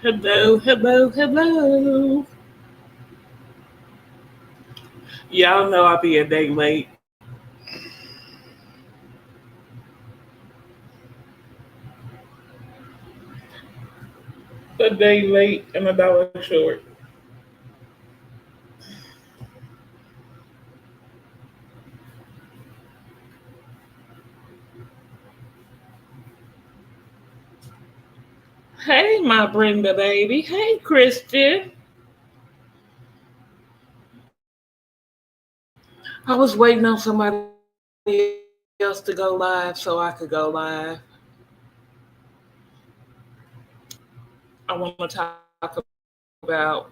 Hello, hello, hello. Y'all know I'll be a day late. A day late and a dollar short. Hey, my Brenda baby. Hey, Christian. I was waiting on somebody else to go live so I could go live. I want to talk about.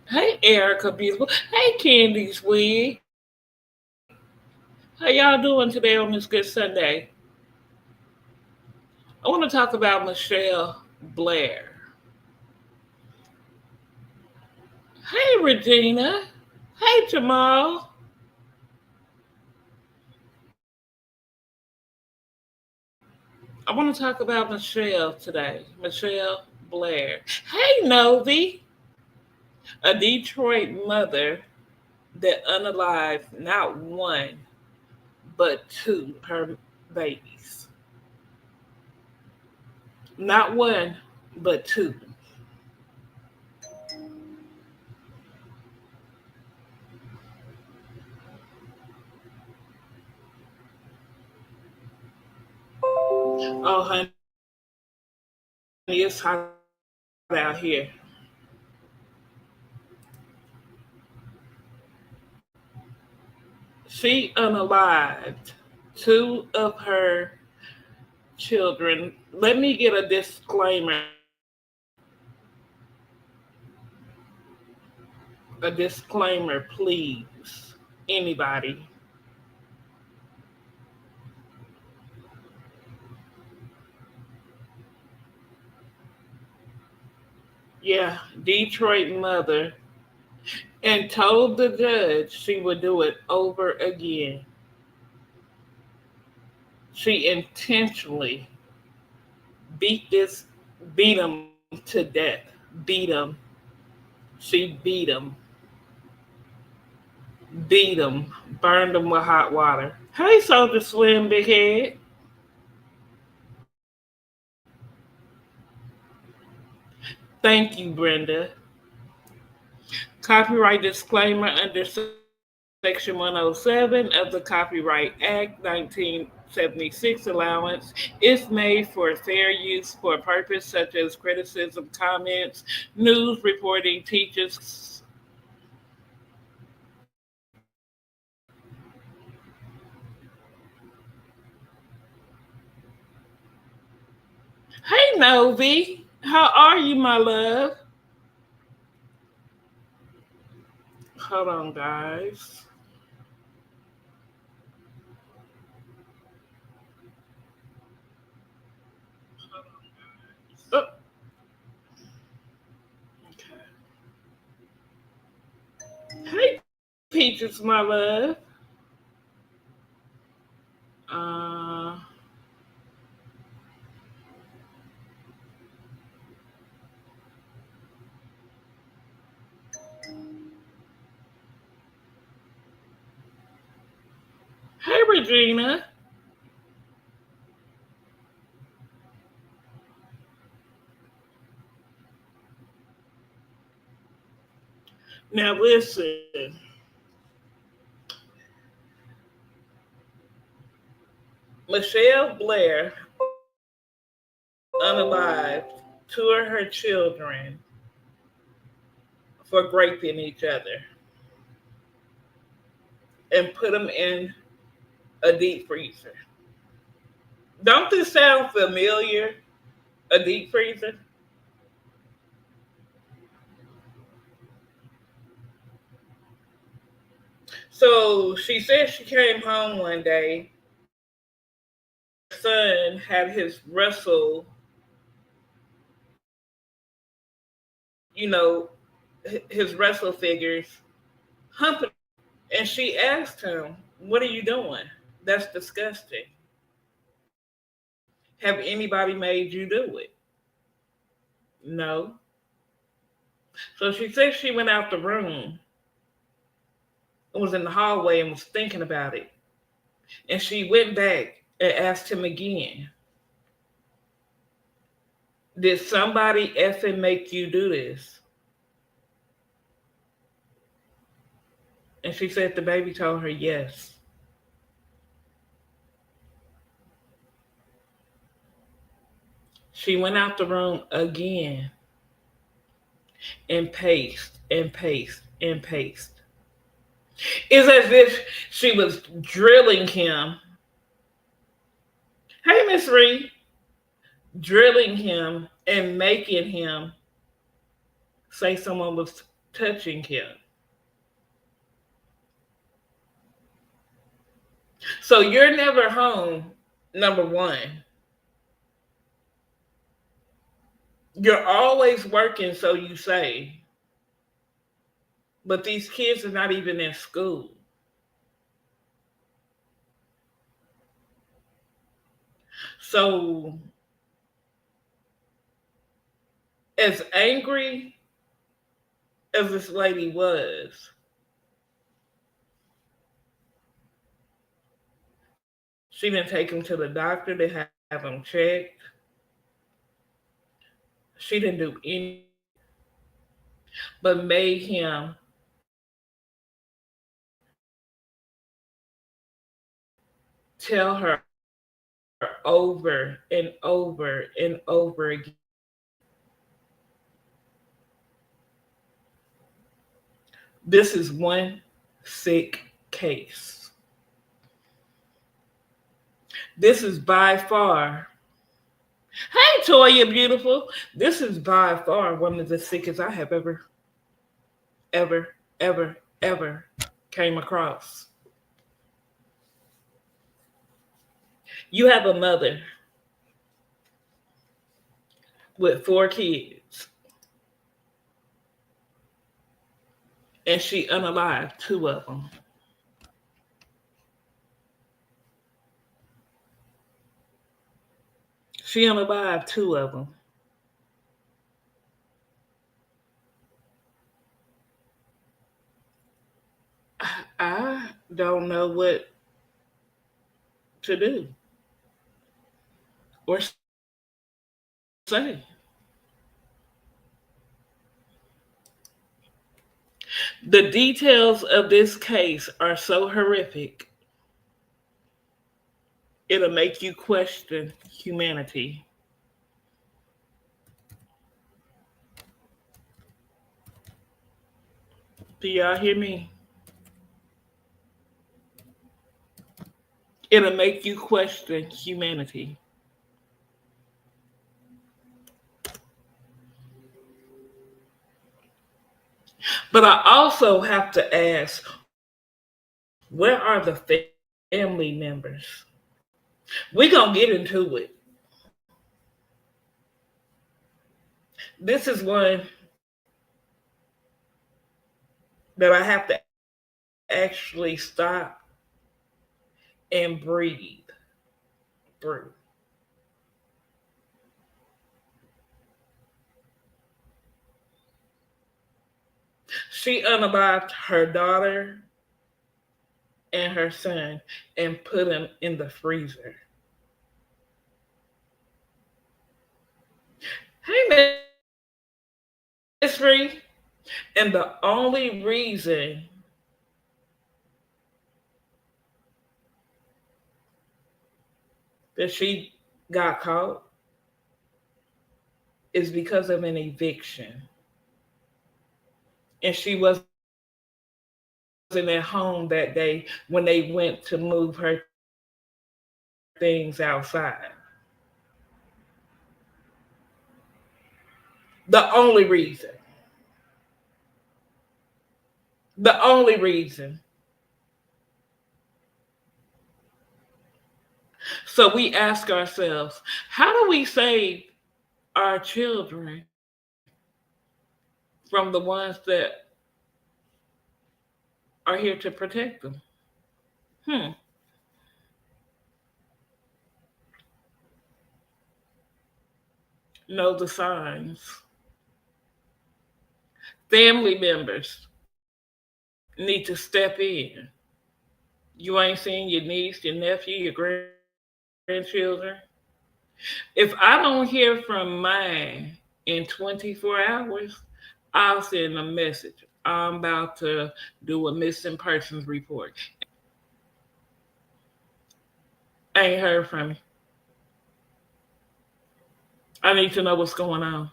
Hey, Erica, beautiful. Hey, Candy's wig. How y'all doing today on this good Sunday? I want to talk about Michelle Blair. Hey, Regina. Hey, Jamal. I want to talk about Michelle today. Michelle Blair. Hey, Novi. A Detroit mother that unalived not one, but two her babies. Not one, but two. Oh, honey, it's hot out here. She unalived two of her children. Let me get a disclaimer out there. A disclaimer, please. Anybody. Yeah, Detroit mother, and told the judge she would do it over again. She intentionally beat this, beat him to death. Beat him. She beat him, burned him with hot water. Hey, Soldier Slim, big head. Thank you, Brenda. Copyright disclaimer under Section 107 of the Copyright Act 1976 allowance is made for fair use for a purpose such as criticism, comments, news reporting, teachers. Hey, Novi. How are you, my love? Hold on, guys. Oh, hey, Peaches, my love. Uh, hey, Regina. Now, listen. Michelle Blair unalived two of her children for raping each other and put them in a deep freezer. Don't this sound familiar? A deep freezer? So she said she came home one day and her son had his wrestle, you know, his wrestle figures humping. And she asked him, "What are you doing? That's disgusting. Have anybody made you do it?" No. So she said she went out the room and was in the hallway and was thinking about it. And she went back and asked him again, did somebody effing make you do this? And she said the baby told her yes. She went out the room again and paced and paced and paced. It's as if she was drilling him. Hey, Miss Reed, drilling him and making him say someone was touching him. So you're never home, number one. You're always working, so you say. But these kids are not even in school. So, as angry as this lady was, she didn't take him to the doctor to have him checked. She didn't do anything but made him tell her over and over and over again. This is one sick case. This is by far, hey Toya beautiful, this is by far one of the sickest I have ever, ever came across. You have a mother with 4 kids, and she unalived 2 of them. She unalived 2 of them. I don't know what to do or say. The details of this case are so horrific, it'll make you question humanity. Do y'all hear me? It'll make you question humanity. But I also have to ask, where are the family members? We're going to get into it. This is one that I have to actually stop and breathe through. She unalived her daughter and her son and put them in the freezer. Hey, Miss Reed. And the only reason that she got caught is because of an eviction. And she wasn't at home that day when they went to move her things outside. The only reason. The only reason. So we ask ourselves, how do we save our children from the ones that are here to protect them? Hmm. Know the signs. Family members need to step in. You ain't seen your niece, your nephew, your grandchildren. If I don't hear from mine in 24 hours, I'll send a message. I'm about to do a missing persons report. I ain't heard from you. I need to know what's going on.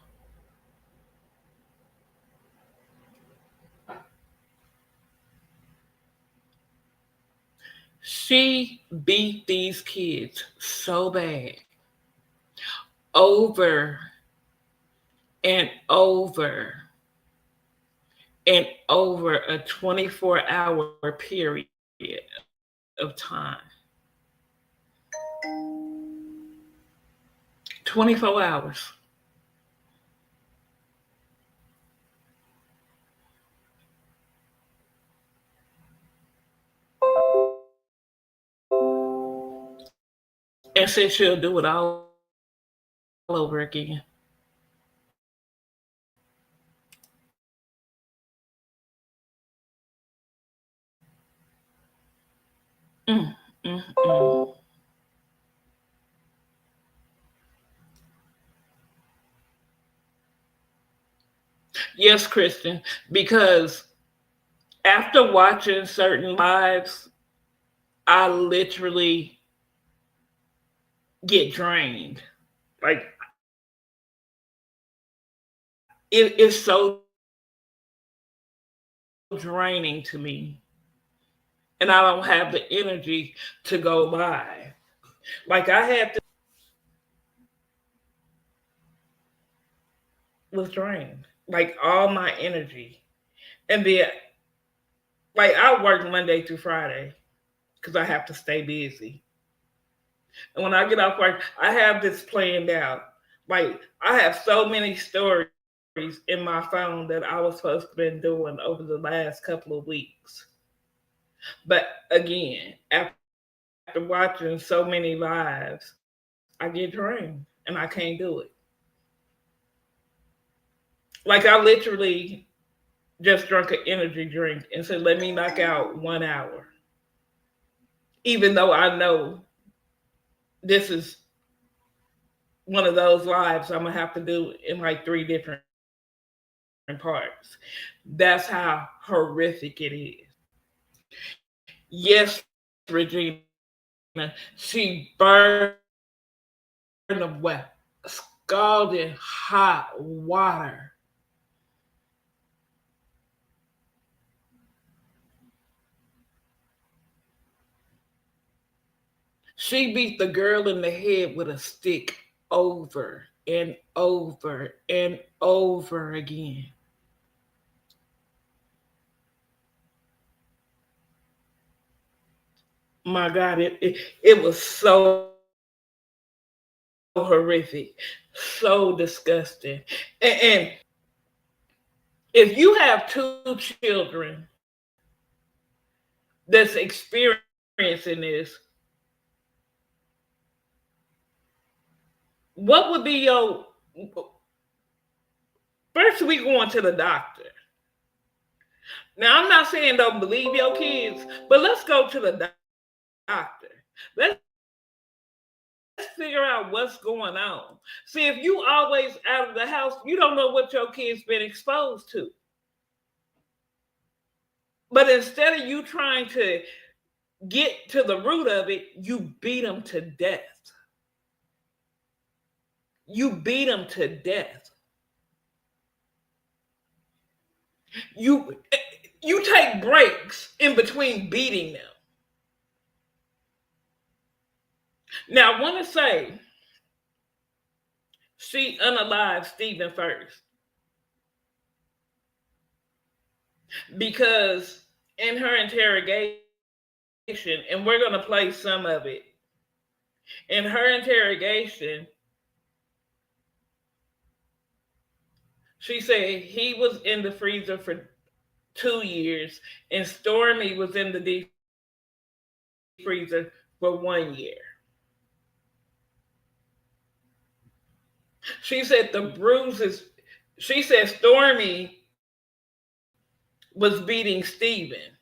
She beat these kids so bad over and over and over a 24-hour period of time. 24 hours. And said she'll do it all over again. Mm, mm, mm. Yes, Kristen, because after watching certain lives, I literally get drained. Like it is so draining to me, and I don't have the energy to go live. Like I had to was drained, like all my energy, and then like I work Monday through Friday because I have to stay busy. And when I get off work, I have this planned out. Like I have so many stories in my phone that I was supposed to been doing over the last couple of weeks. But again, after watching so many lives, I get drained and I can't do it. Like I literally just drunk an energy drink and said, let me knock out 1 hour. Even though I know this is one of those lives I'm gonna have to do in like three different parts. That's how horrific it is. Yes, Regina, she burned them wet, scalding hot water. She beat the girl in the head with a stick over and over and over again. My God, it was so horrific, so disgusting. And if you have two children that's experiencing this, what would be your first we going to the doctor? Now I'm not saying don't believe your kids, but let's go to the doctor. Let's figure out what's going on. See, if you always out of the house, you don't know what your kids been exposed to. But instead of you trying to get to the root of it, you beat them to death. You beat them to death. You you take breaks in between beating them. Now I want to say she unalived Stephen first because in her interrogation, and we're gonna play some of it. In her interrogation, she said he was in the freezer for 2 years, and Stormy was in the deep freezer for 1 year. She said the bruises. She said Stormy was beating Stephen.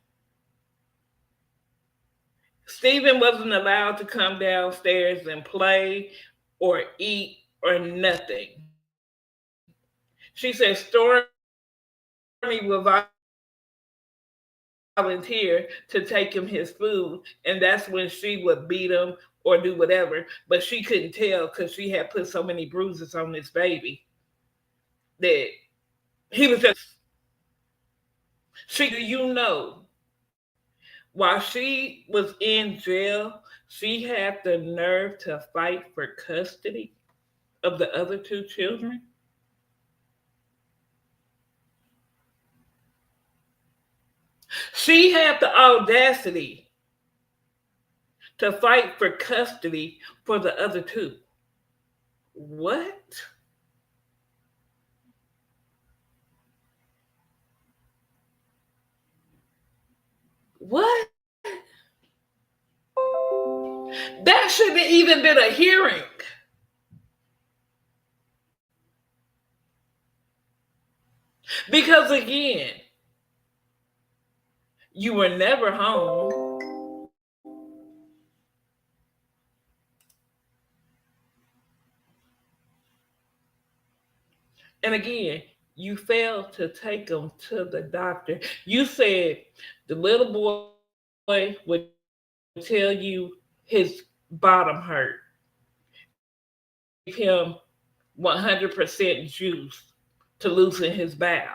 Stephen wasn't allowed to come downstairs and play or eat or nothing. She said Stormy would volunteer to take him his food, and that's when she would beat him or do whatever. But she couldn't tell because she had put so many bruises on this baby that he was just she do you know while she was in jail, she had the nerve to fight for custody of the other two children. She had the audacity to fight for custody for the other two. What? What? That shouldn't even been a hearing. Because again, you were never home. And again, you failed to take him to the doctor. You said the little boy would tell you his bottom hurt, and you gave him 100% juice to loosen his bowel.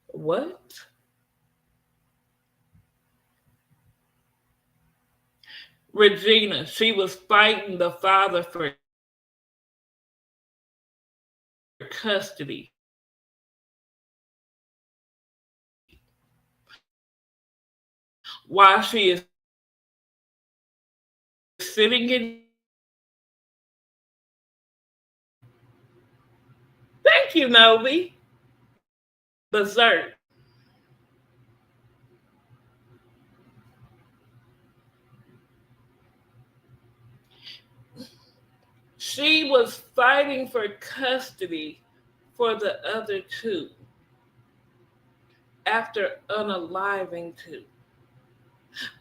What? Regina, she was fighting the father for custody while she is sitting in jail. Thank you, Novi. Berserk. She was fighting for custody for the other two after unaliving two.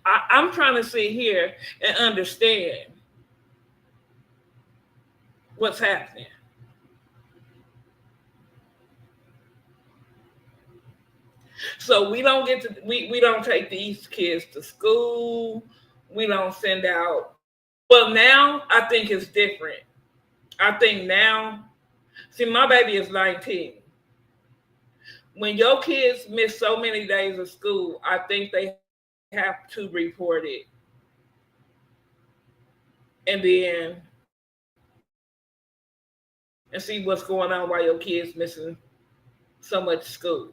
I'm trying to sit here and understand what's happening. So we don't take these kids to school. We don't send out. Well, now I think it's different. I think now, see, my baby is 19. When your kids miss so many days of school, I think they have to report it and then and see what's going on while your kids missing so much school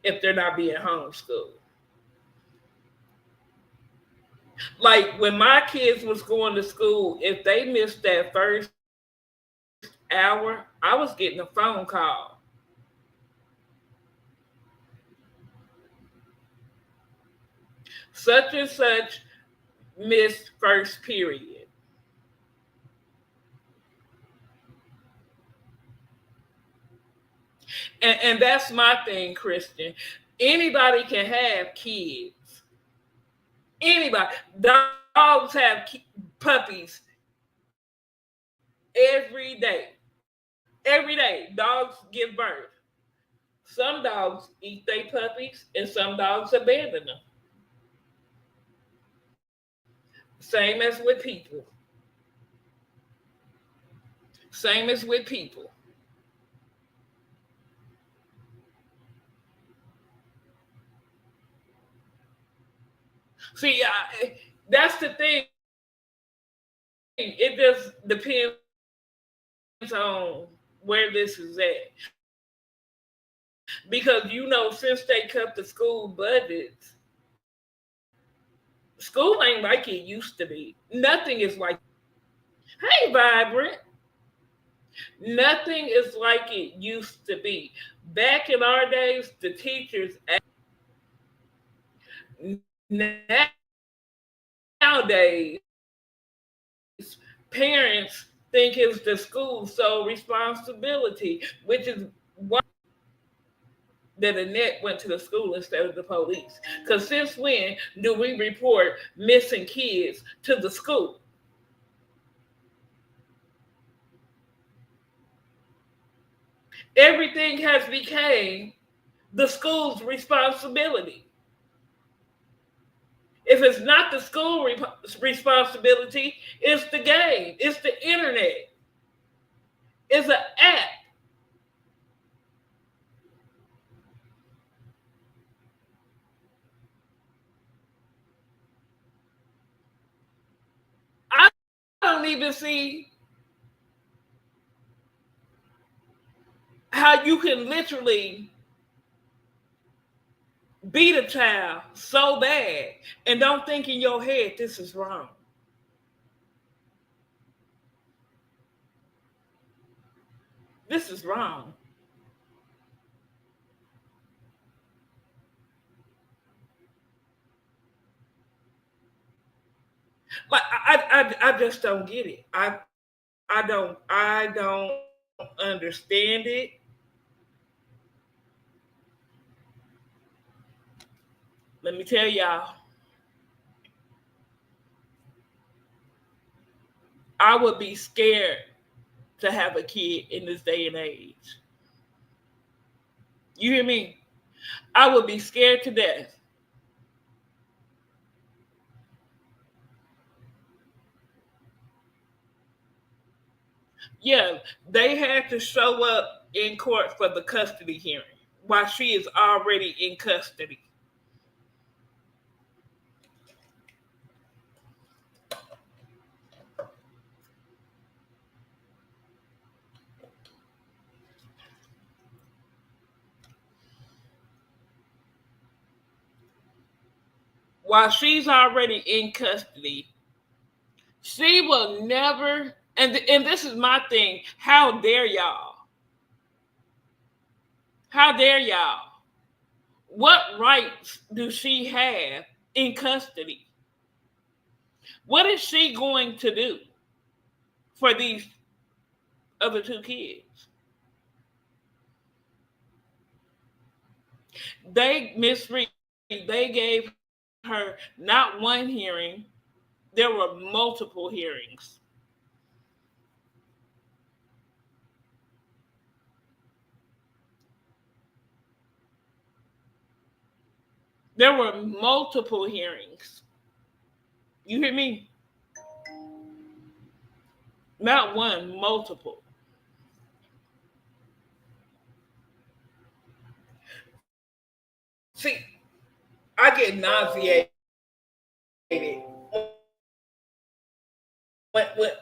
if they're not being homeschooled. Like when my kids was going to school, if they missed that first hour, I was getting a phone call. Such and such missed first period. And that's my thing, Christian. Anybody can have kids. Anybody. Dogs have puppies every day. Every day. Dogs give birth. Some dogs eat their puppies and some dogs abandon them. Same as with people. Same as with people. See, that's the thing. It just depends on where this is at. Because since they cut the school budgets, school ain't like it used to be. Nothing is like, hey, Vibrant, nothing is like it used to be. Back in our days, the teachers, nowadays, parents think it's the school's sole responsibility, which is why that Annette went to the school instead of the police. Because since when do we report missing kids to the school? Everything has become the school's responsibility. If it's not the school responsibility, it's the game, it's the internet, it's an app. I don't even see how you can literally beat a child so bad and don't think in your head this is wrong. This is wrong. Like I just don't get it. I don't understand it. Let me tell y'all, I would be scared to have a kid in this day and age. You hear me? I would be scared to death. Yeah, they had to show up in court for the custody hearing while she is already in custody. While she's already in custody, she will never. And this is my thing. How dare y'all? How dare y'all? What rights do she have in custody? What is she going to do for these other two kids? They misread. They gave her not one hearing. There were multiple hearings. There were multiple hearings. You hear me? Not one, multiple. See, I get nauseated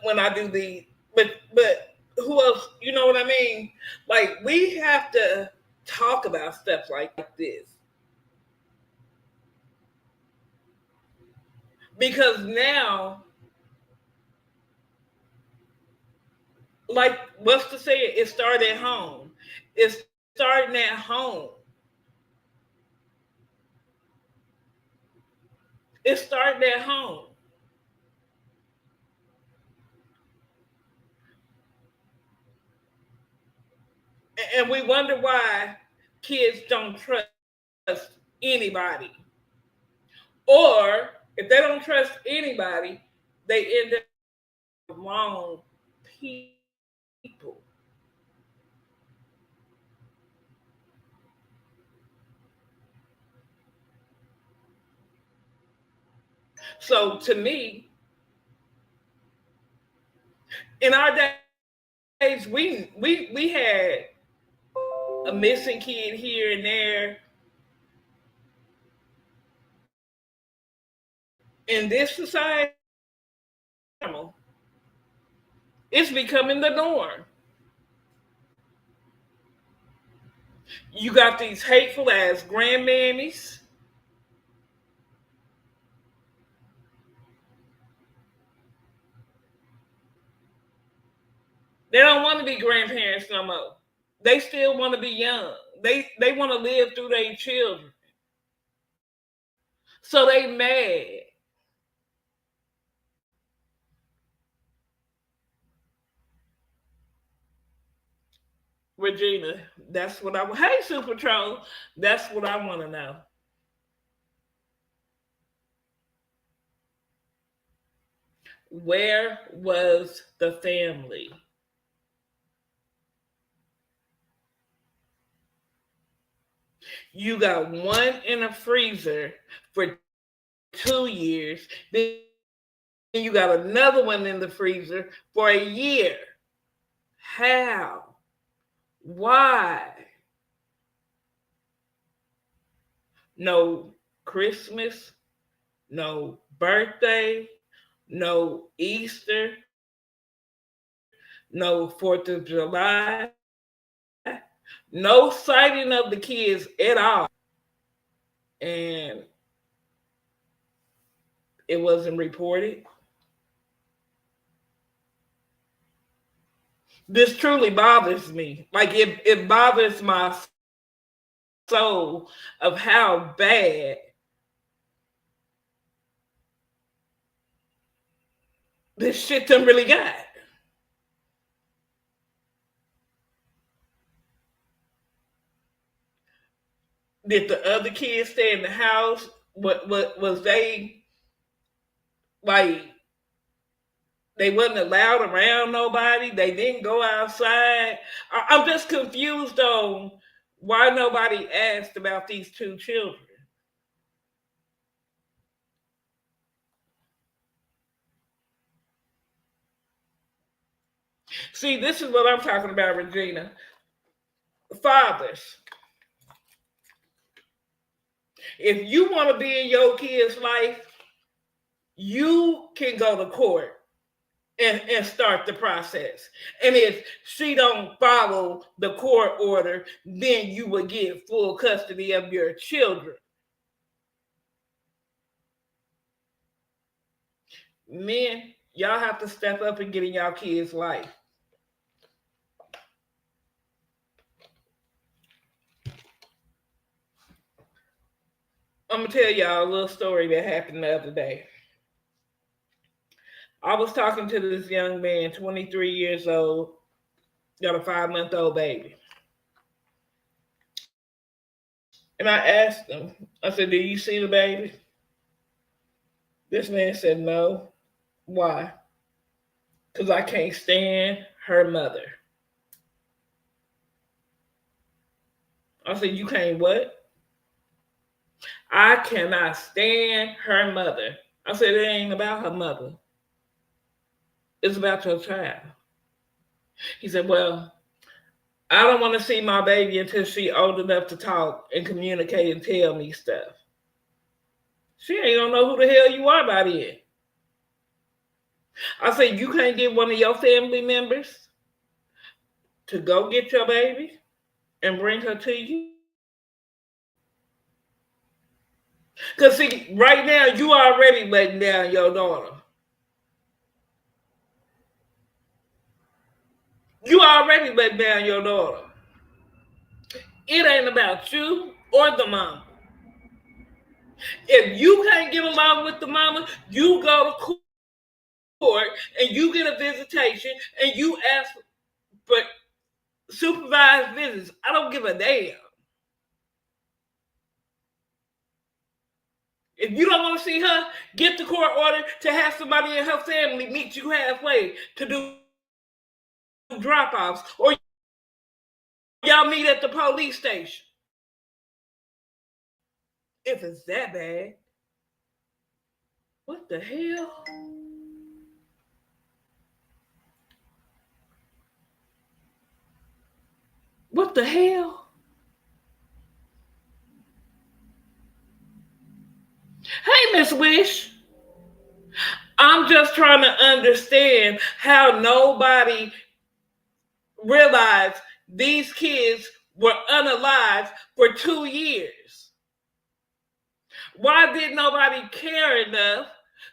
when I do these. But who else? You know what I mean? Like we have to talk about stuff like this because now, like what's to say? It started at home. It's starting at home. It started at home, and we wonder why kids don't trust anybody, or if they don't trust anybody, they end up with wrong people. So to me, in our days, we had a missing kid here and there. In this society, it's becoming the norm. You got these hateful ass grandmammies. They don't want to be grandparents no more. They still want to be young. They want to live through their children. So they mad. Regina, that's what I. Hey, Super Troll, that's what I want to know. Where was the family? You got one in a freezer for 2 years. Then you got another one in the freezer for a year. How? Why? No Christmas, no birthday, no Easter, no 4th of July, no sighting of the kids at all. And it wasn't reported. This truly bothers me. Like it bothers my soul of how bad this shit done really got. Did the other kids stay in the house? What was they like? They wasn't allowed around nobody. They didn't go outside. I'm just confused on why nobody asked about these two children. See, this is what I'm talking about, Regina. Fathers, if you want to be in your kid's life, you can go to court and start the process. And if she don't follow the court order, then you will get full custody of your children. Men, y'all have to step up and get in y'all kids' life. I'm gonna tell y'all a little story that happened the other day. I was talking to this young man, 23 years old, got a 5-month-old baby. And I asked him, I said, "Do you see the baby?" This man said, "No." Why? Because I can't stand her mother. I said, "You can't what?" "I cannot stand her mother." I said, "It ain't about her mother. It's about your child." He said, "Well, I don't want to see my baby until she old enough to talk and communicate and tell me stuff. She ain't gonna know who the hell you are by then." I said, "You can't get one of your family members to go get your baby and bring her to you?" Because, see, right now, you already letting down your daughter. You already letting down your daughter. It ain't about you or the mama. If you can't get along with the mama, you go to court and you get a visitation and you ask for supervised visits. I don't give a damn. If you don't want to see her, get the court order to have somebody in her family meet you halfway to do drop offs, or y'all meet at the police station. If it's that bad, what the hell? What the hell? Hey, Miss Wish. I'm just trying to understand how nobody realized these kids were unalive for 2 years. Why did nobody care enough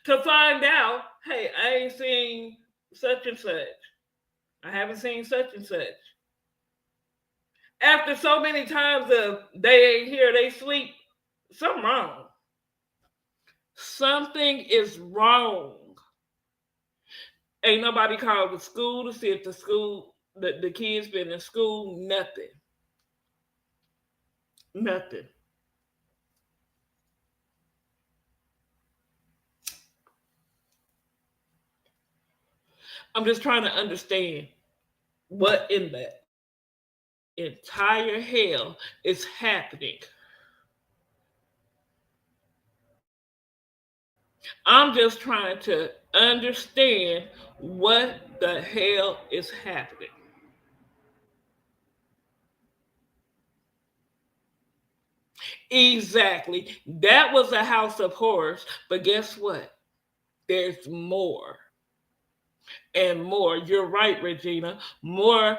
to find out, hey, I ain't seen such and such. I haven't seen such and such. After so many times of they ain't here, they sleep, something wrong. Something is wrong. Ain't nobody called the school to see if the school The kids been in school, nothing. Nothing. I'm just trying to understand what in the entire hell is happening. I'm just trying to understand what the hell is happening. Exactly. That was a house of horrors, but guess what? There's more and more. You're right, Regina. More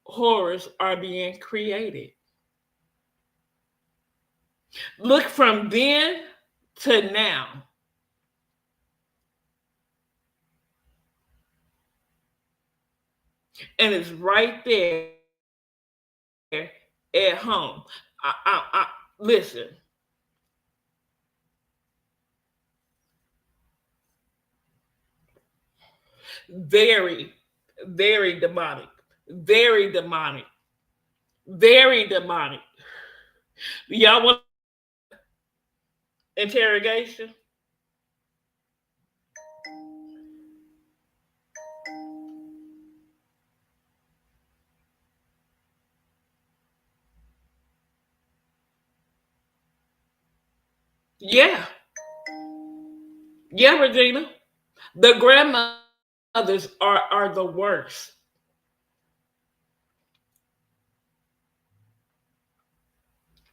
horrors are being created. Look from then to now, and it's right there at home. Listen, very, very demonic, very demonic, very demonic. Y'all want interrogation? Yeah, yeah, Regina. The grandmothers are the worst.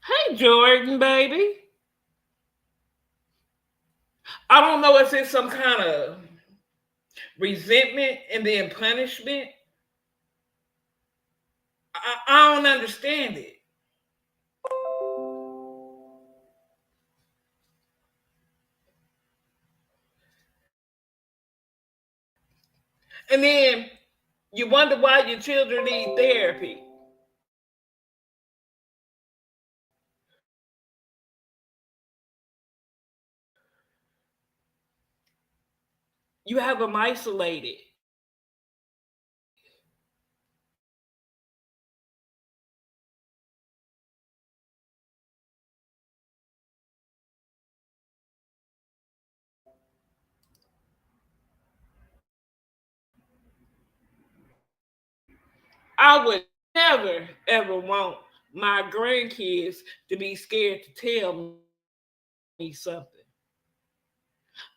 Hey, Jordan, baby. I don't know if it's some kind of resentment and then punishment. I don't understand it. And then you wonder why your children need therapy. You have them isolated. I would never, ever want my grandkids to be scared to tell me something.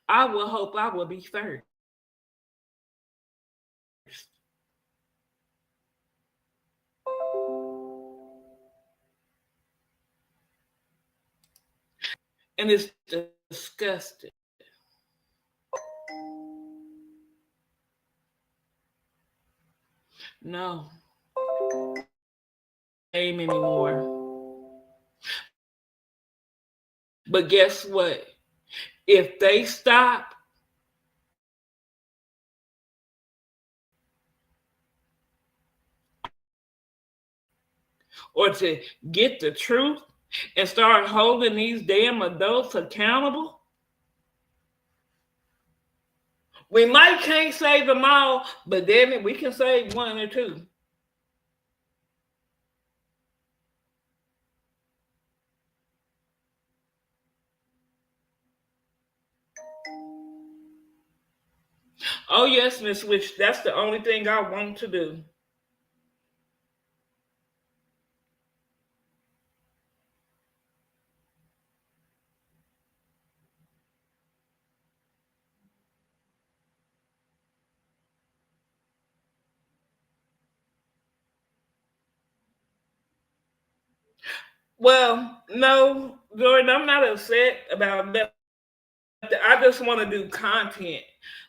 I will hope I will be first. And it's disgusting. No, name anymore. But guess what? If they stop or to get the truth and start holding these damn adults accountable, we might can't save them all, but damn it, we can save one or two. Oh yes, Miss Witch, that's the only thing I want to do. Well, no, Jordan, I'm not upset about that. I just want to do content.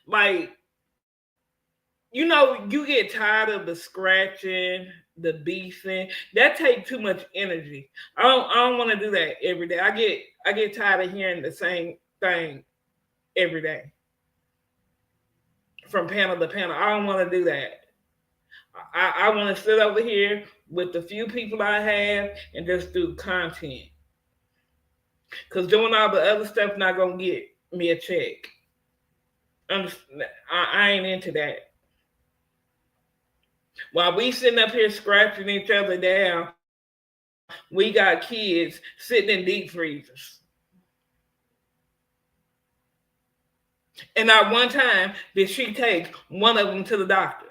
Like, you get tired of the scratching, the beefing. That takes too much energy. I don't want to do that every day. I get tired of hearing the same thing every day from panel to panel. I don't want to do that. I want to sit over here with the few people I have and just do content. Cause doing all the other stuff not gonna get me a check. I ain't into that. While we sitting up here scratching each other down, we got kids sitting in deep freezers. And not one time did she take one of them to the doctor.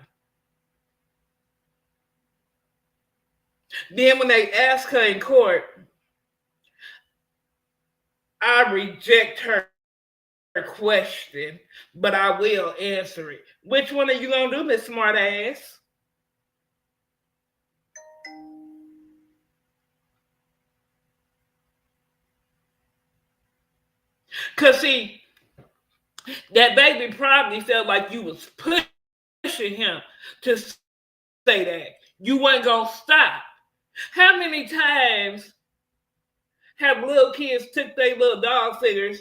Then when they ask her in court, I reject her question, but I will answer it. Which one are you gonna do, Miss Smart Ass? Cause see, that baby probably felt like you was pushing him to say that. You weren't gonna stop. How many times have little kids took their little dog figures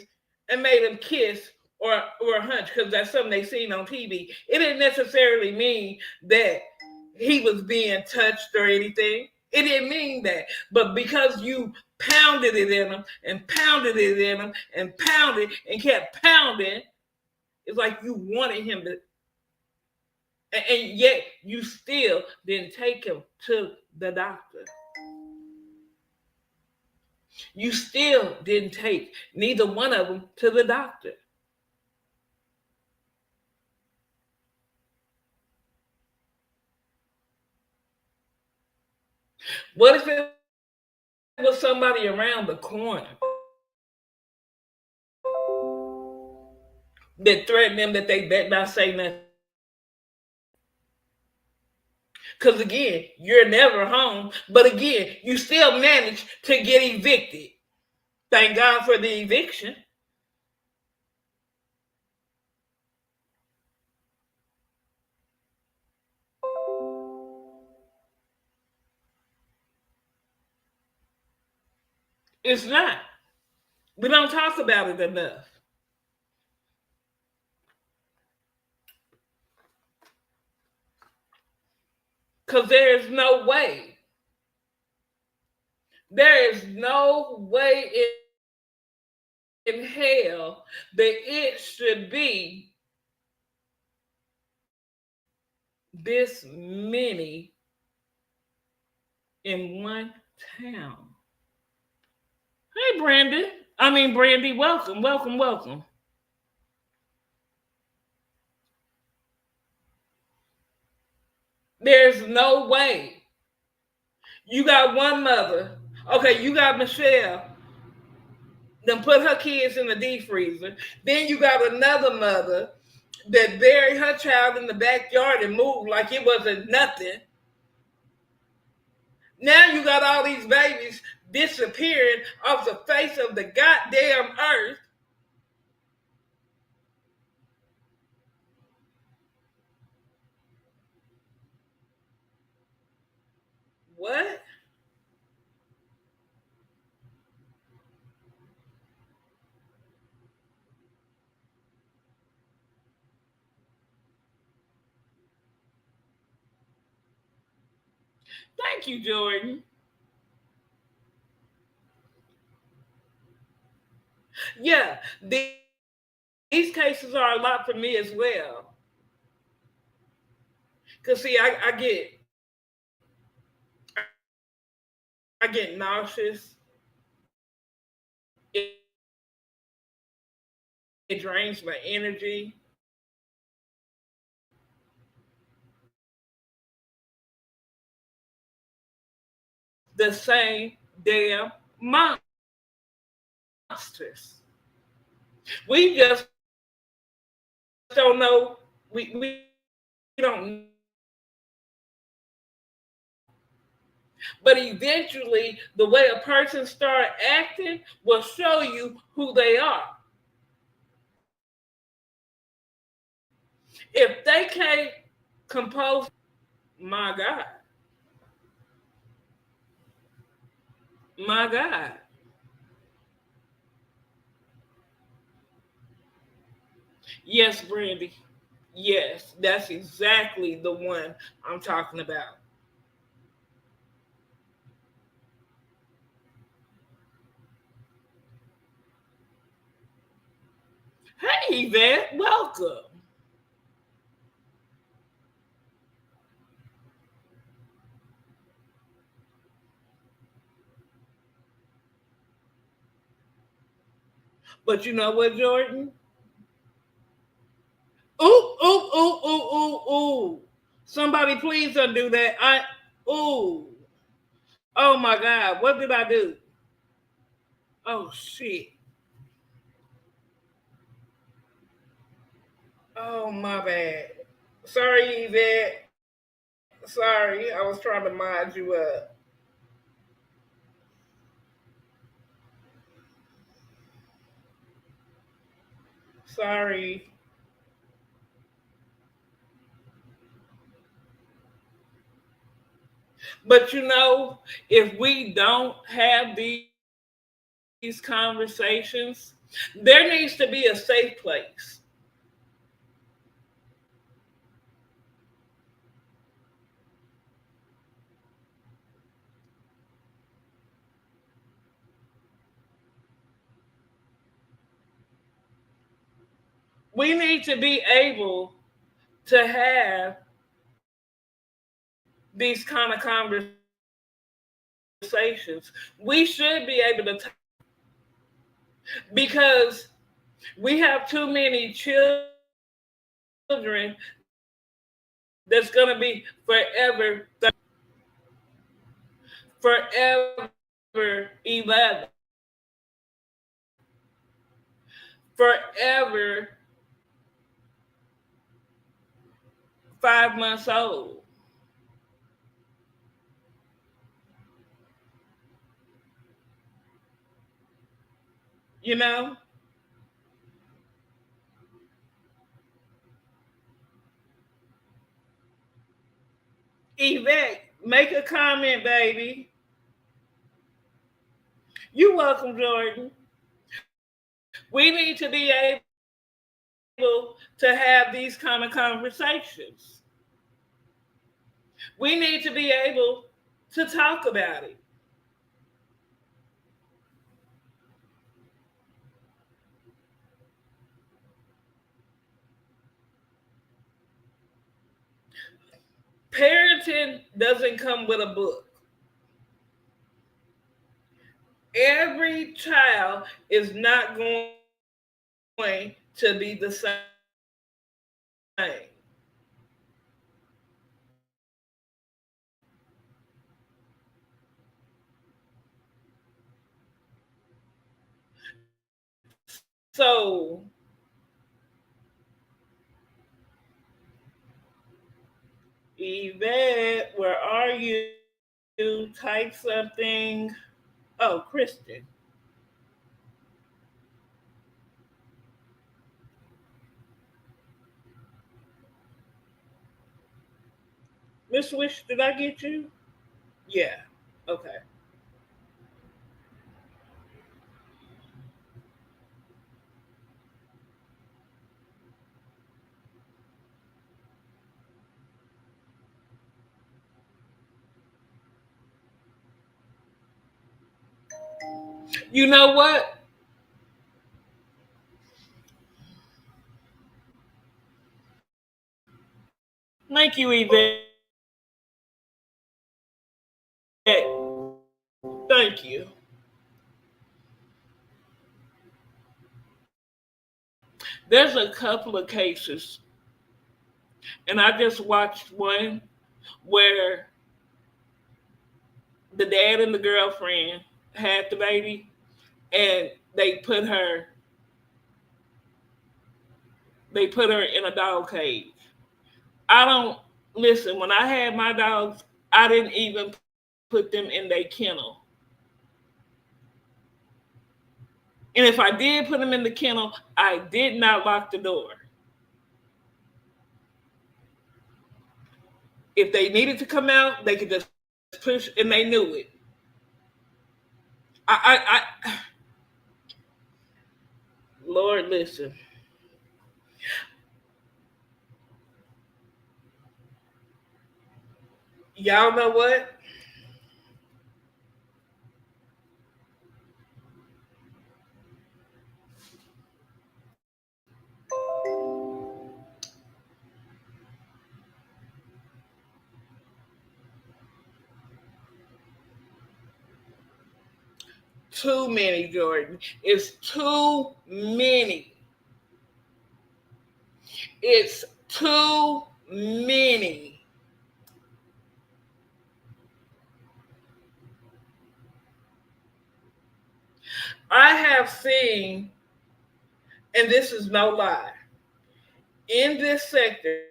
and made them kiss or hunch because that's something they seen on TV? It didn't necessarily mean that he was being touched or anything. It didn't mean that. But because you pounded it in him and pounded it in him and pounded and kept pounding, it's like you wanted him to, and yet you still didn't take him to the doctor. You still didn't take neither one of them to the doctor. What if it was somebody around the corner that threatened them that they bet not say nothing? Because again, you're never home, but again, you still managed to get evicted. Thank God for the eviction. It's not. We don't talk about it enough. Because there is no way in hell that it should be this many in one town. Hey, Brandon. I mean, Brandy, welcome, welcome, welcome. There's no way. You got one mother. Okay, you got Michelle. Then put her kids in the deep freezer. Then you got another mother that buried her child in the backyard and moved like it wasn't nothing. Now you got all these babies disappearing off the face of the goddamn earth. What? Thank you, Jordan. Yeah, these cases are a lot for me as well. Cause see, I get nauseous. It drains my energy. The same damn monsters. We just don't know. We don't know. But eventually, the way a person start acting will show you who they are. If they can't compose, my God, my God. Yes, Brandy. Yes, that's exactly the one I'm talking about. Hey, Yvette, welcome. But you know what, Jordan? Ooh, ooh, ooh, ooh, ooh, ooh. Somebody please don't do that. Ooh. Oh my God. What did I do? Oh shit. Oh my bad. Sorry, Yvette. Sorry. I was trying to mod you up. Sorry. But if we don't have these conversations, there needs to be a safe place. We need to be able to have these kind of conversations. We should be able to because we have too many children that's going to be forever 11, forever 5 months old. You know, Yvette, make a comment, baby. You welcome, Jordan. We need to be able to have these kind of conversations. We need to be able to talk about it. Parenting doesn't come with a book. Every child is not going to be the same. So, Yvette, where are you? Type something. Oh, Christian. Miss Wish, did I get you? Yeah. Okay. You know what? Thank you, Yvette. Thank you. There's a couple of cases, and I just watched one where the dad and the girlfriend had the baby, and they put her in a dog cage. I don't listen. When I had my dogs, I didn't even put them in their kennel. And if I did put them in the kennel, I did not lock the door. If they needed to come out, they could just push, and they knew it. I Lord, listen. Y'all know what? too many, Jordan. It's too many. It's too many. I have seen, and this is no lie, in this sector,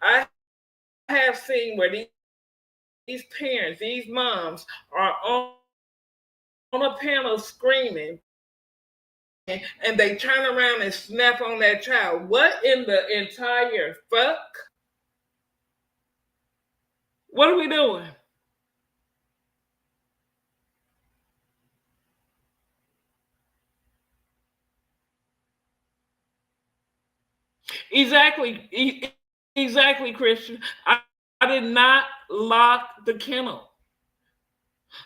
I have seen where these parents, these moms are on a panel screaming, and they turn around and snap on that child. What in the entire fuck? What are we doing? Exactly, Christian. I did not lock the kennel.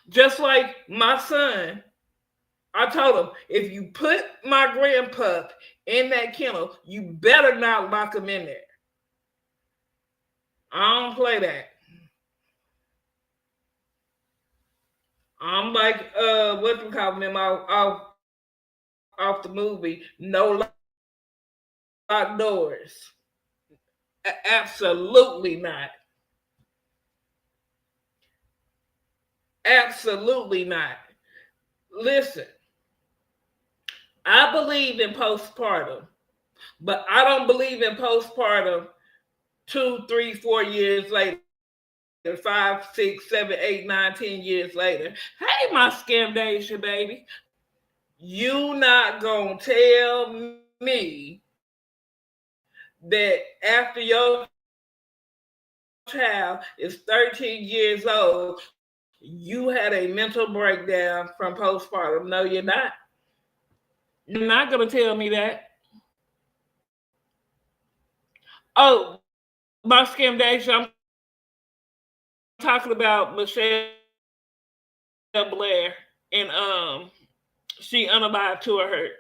Just like my son, I told him, if you put my grandpup in that kennel, you better not lock him in there. I don't play that. I'm like, what you call him off the movie? No locked doors. Absolutely not. Absolutely not. Listen, I believe in postpartum, but I don't believe in postpartum 2, 3, 4 years later, 5, 6, 7, 8, 9, 10 years later. Hey, my scamdation baby, you not gonna tell me that after your child is 13 years old, you had a mental breakdown from postpartum. No, you're not. You're not gonna tell me that. Oh, my scamdation, I'm talking about Michelle Blair and she unalived two of her children.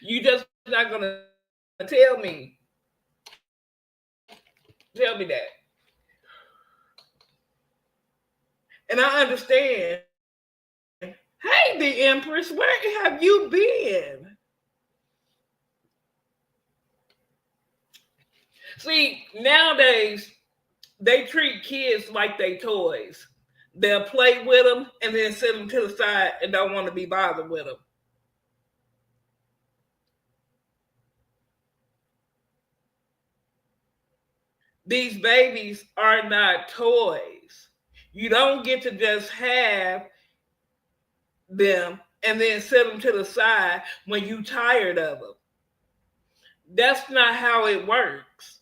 You just not gonna tell me that. And I understand. Hey, the Empress, where have you been? See, nowadays they treat kids like they toys. They'll play with them and then set them to the side and don't want to be bothered with them. These babies are not toys. You don't get to just have them and then set them to the side when you tired of them. That's not how it works.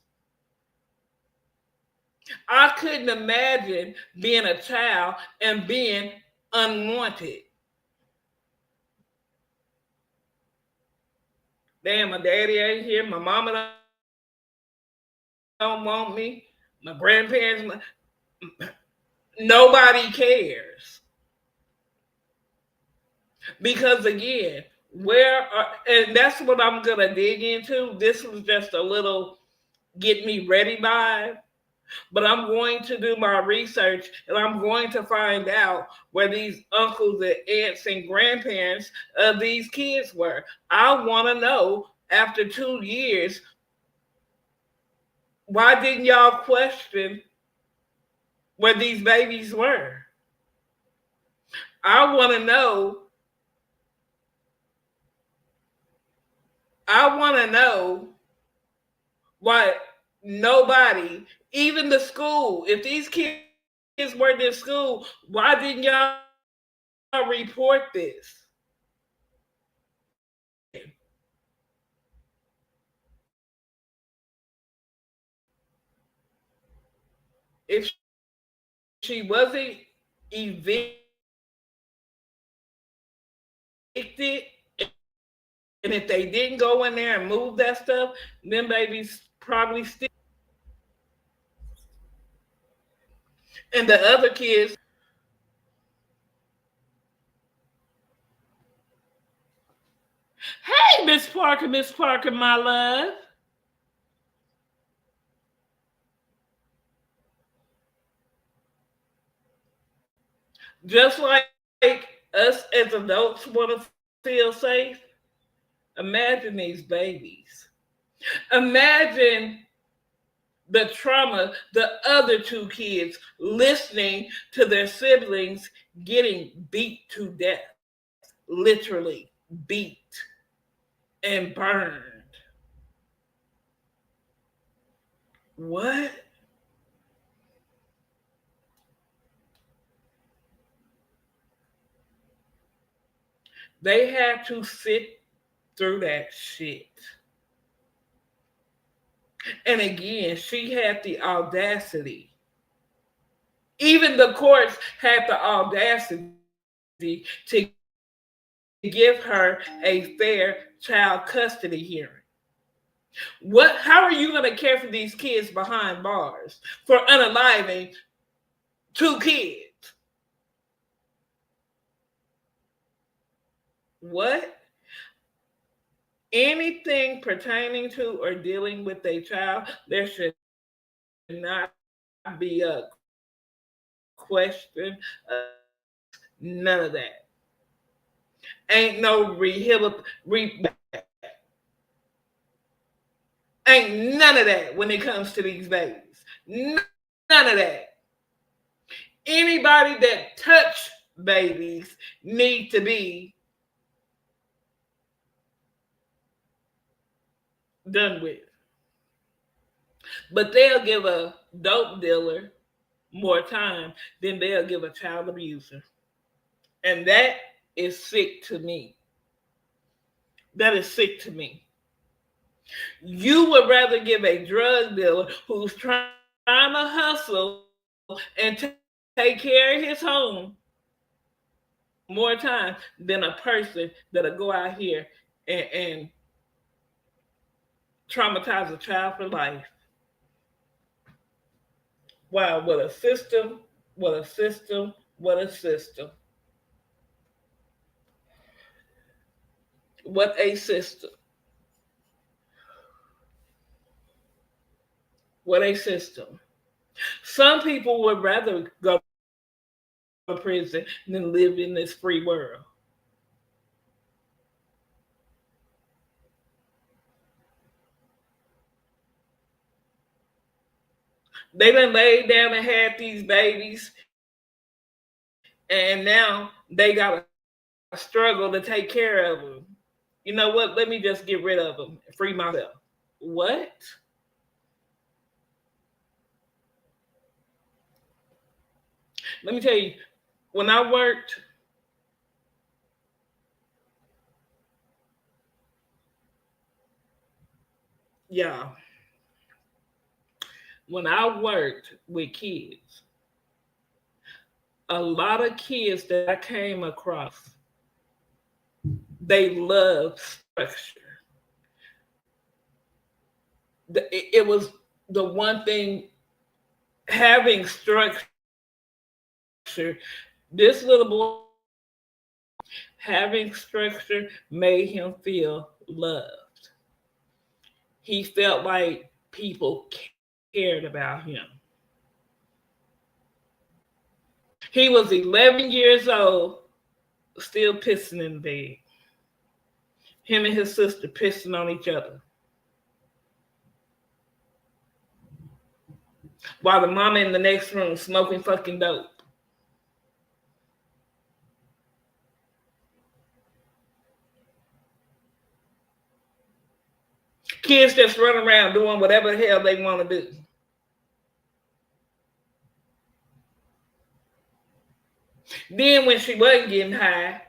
I couldn't imagine being a child and being unwanted. Damn, my daddy ain't here. My mama don't want me. My grandparents, nobody cares. Because again, and that's what I'm gonna dig into. This was just a little get me ready vibe. But I'm going to do my research and I'm going to find out where these uncles and aunts and grandparents of these kids were. I want to know after 2 years, why didn't y'all question where these babies were? I want to know, I want to know why nobody, even the school, if these kids weren't in school, why didn't y'all report this? If she wasn't evicted, and if they didn't go in there and move that stuff, them babies probably still in there. And the other kids, Miss Parker, my love. Just like us as adults want to feel safe, imagine these babies. Imagine the trauma the other two kids listening to their siblings getting beat to death, literally beat and burned. What? They had to sit through that shit. And again, she had the audacity. Even the courts had the audacity to give her a fair child custody hearing. How are you going to care for these kids behind bars for unaliving two kids? What? Anything pertaining to or dealing with a child, there should not be a question, a second thought. None of that. Ain't no ain't none of that when it comes to these babies. None of that. Anybody that touch babies need to be done with. But they'll give a dope dealer more time than they'll give a child abuser. And that is sick to me. That is sick to me. You would rather give a drug dealer who's trying to hustle and take care of his home more time than a person that'll go out here and traumatize a child for life. Wow, what a system, what a system, what a system. What a system. What a system. Some people would rather go to prison than live in this free world. They done laid down and had these babies, and now they got to struggle to take care of them. You know what? Let me just get rid of them and free myself. What? Let me tell you, when I worked, yeah, when I worked with kids, a lot of kids that I came across, they love structure. It was the one thing, having structure. This little boy, having structure made him feel loved. He felt like people cared about him. He was 11 years old, still pissing in bed. Him and his sister pissing on each other. While the mama in the next room smoking fucking dope. Kids just run around doing whatever the hell they want to do. Then when she wasn't getting high,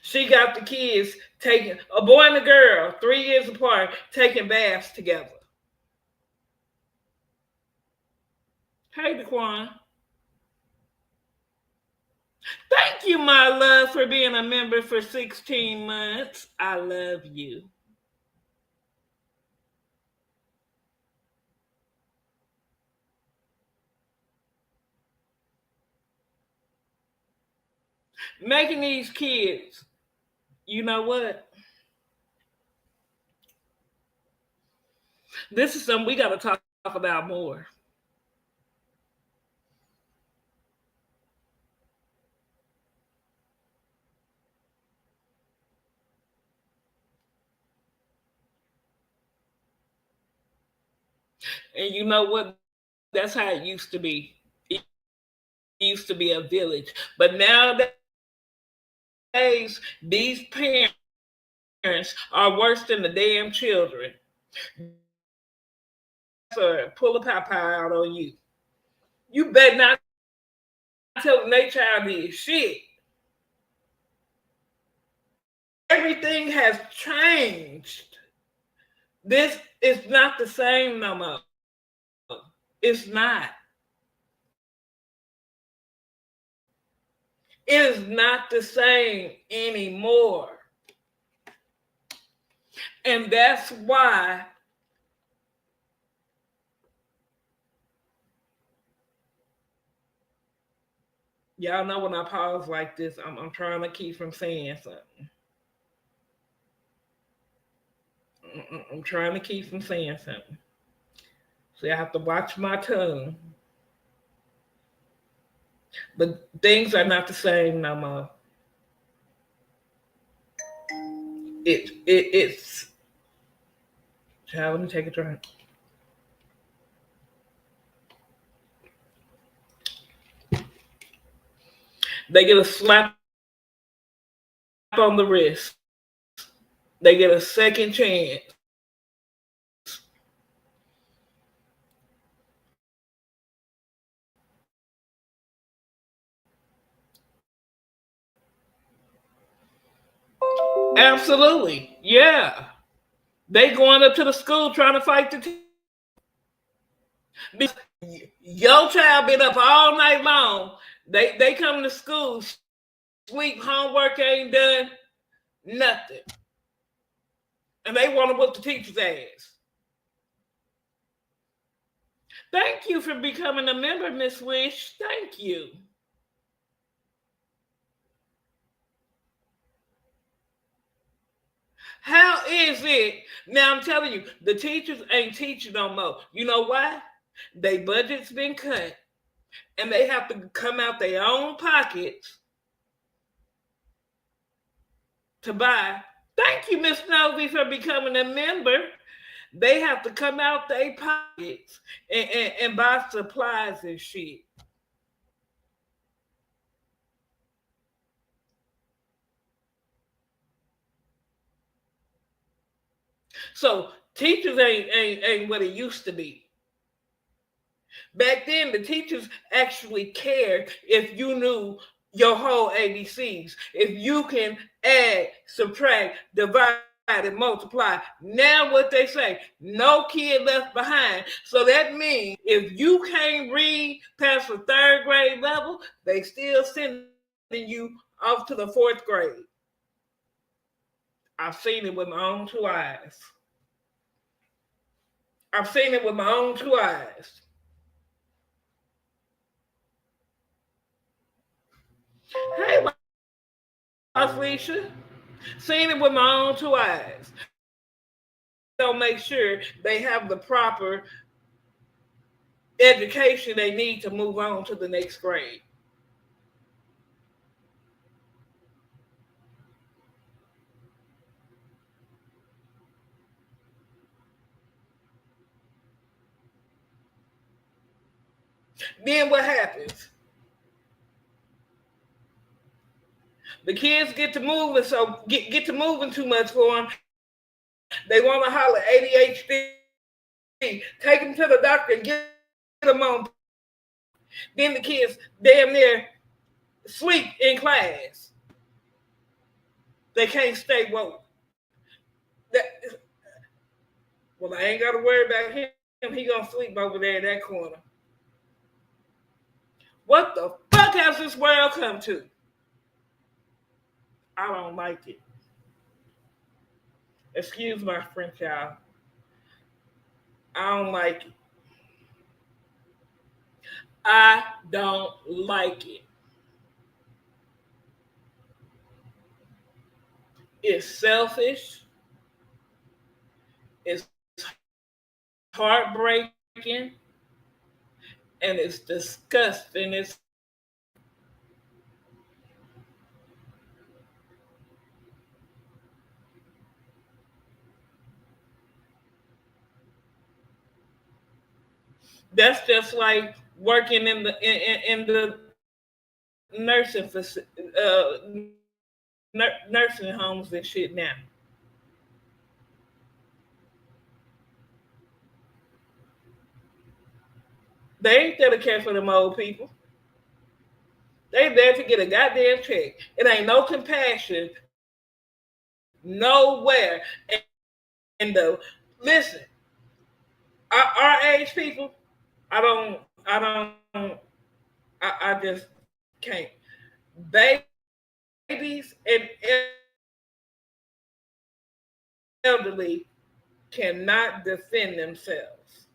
she got the kids taking, a boy and a girl, 3 years apart, taking baths together. Hey, Daquan. Thank you, my love, for being a member for 16 months. I love you. Making these kids, you know what? This is something we got to talk about more. And you know what? That's how it used to be. It used to be a village. But nowadays, these parents are worse than the damn children. You better not let your ass pull a pie out on you. You better not tell them their child is shit. Everything has changed. This is not the same no more. It's not. It is not the same anymore. And that's why y'all know when I pause like this, I'm trying to keep from saying something. I'm trying to keep from saying something. So I have to watch my tongue. But things are not the same no more. It's. Child, let me take a drink. They get a slap on the wrist. They get a second chance. Absolutely. Yeah. They going up to the school trying to fight the teacher. Because your child been up all night long. They come to school, sleep, homework ain't done, nothing. And they want to whoop the teacher's ass. Thank you for becoming a member, Miss Wish. Thank you. How is it? Now I'm telling you, the teachers ain't teaching no more. You know why? They budget's been cut and they have to come out their own pockets to buy. Thank you, Miss Nosy, for becoming a member. They have to come out their pockets and buy supplies and shit. So teachers ain't what it used to be. Back then, the teachers actually cared if you knew your whole ABCs. If you can add, subtract, divide, and multiply. Now, what they say, no kid left behind. So that means if you can't read past the third grade level, they still sending you off to the fourth grade. I've seen it with my own two eyes. I've seen it with my own two eyes. Hey, Felicia. Seen it with my own two eyes. Don't make sure they have the proper education they need to move on to the next grade. Then what happens? The kids get to moving, so get to moving too much for them. They want to holler ADHD. Take them to the doctor and get them on pills. Then the kids damn near sleep in class. They can't stay woke. That, well, I ain't got to worry about him. He gonna sleep over there in that corner. What the fuck has this world come to? I don't like it. Excuse my French, y'all. I don't like it. I don't like it. It's selfish. It's hurtful. heartbreaking, and it's disgusting. That's just like working in the nursing homes and shit now. They ain't there to care for them old people. They there to get a goddamn check. It ain't no compassion nowhere. And listen, our age people, I just can't. Babies and elderly cannot defend themselves.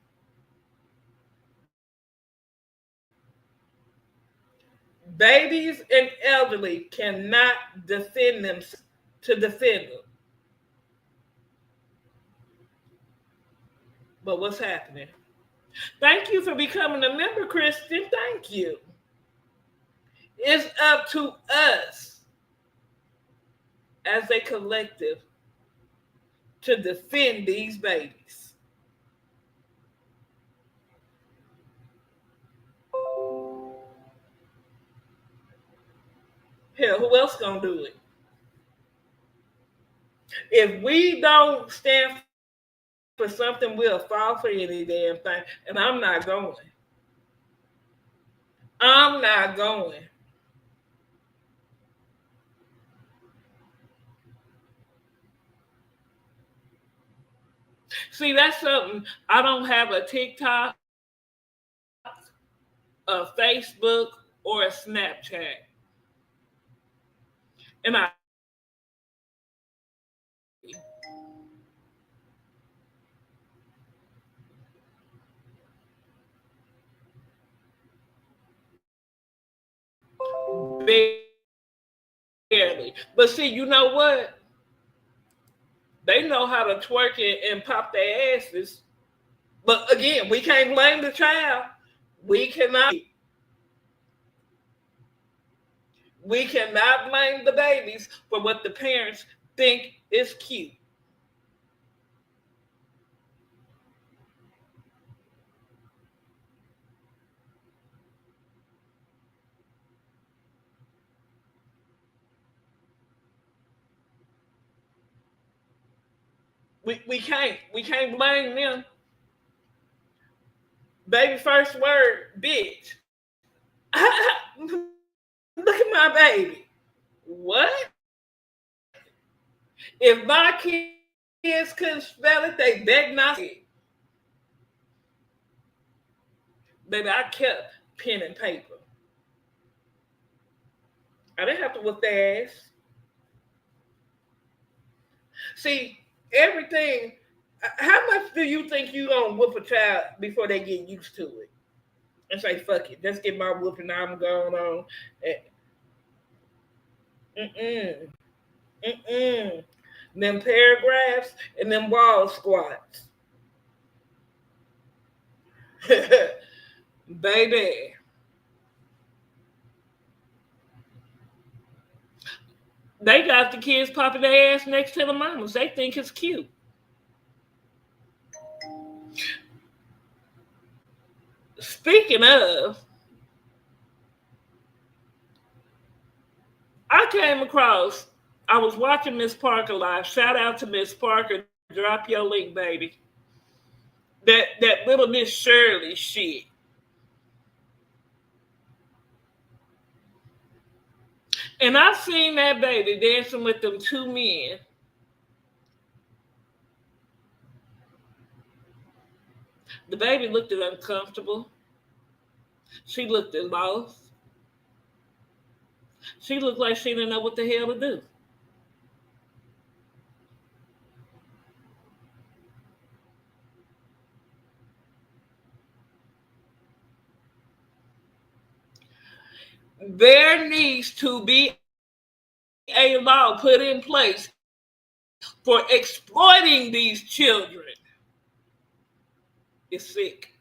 Babies and elderly cannot defend themselves to defend them. But what's happening? Thank you for becoming a member, Christian. Thank you. It's up to us as a collective to defend these babies. Hell, who else gonna do it? If we don't stand for something, we'll fall for any damn thing. And I'm not going. I'm not going. See, that's something. I don't have a TikTok, a Facebook, or a Snapchat. And I barely. But see, you know what? They know how to twerk and pop their asses. But again, we can't blame the child. We cannot. We cannot blame the babies for what the parents think is cute. We can't blame them. Baby first word, bitch. Look at my baby. What? If my kids couldn't spell it, they better not. Baby, I kept pen and paper. I didn't have to whoop their ass. See, everything. How much do you think you gonna whoop a child before they get used to it? And say, fuck it, let's get my whooping. I'm going on. Mm-mm. Mm-mm. Them paragraphs and them wall squats. Baby. They got the kids popping their ass next to the mamas. They think it's cute. Speaking of, I came across, I was watching Miss Parker live. Shout out to Miss Parker. Drop your link, baby. That little Miss Shirley shit. And I seen that baby dancing with them two men. The baby looked uncomfortable. She looked lost. She looked like she didn't know what the hell to do. There needs to be a law put in place for exploiting these children. is sick.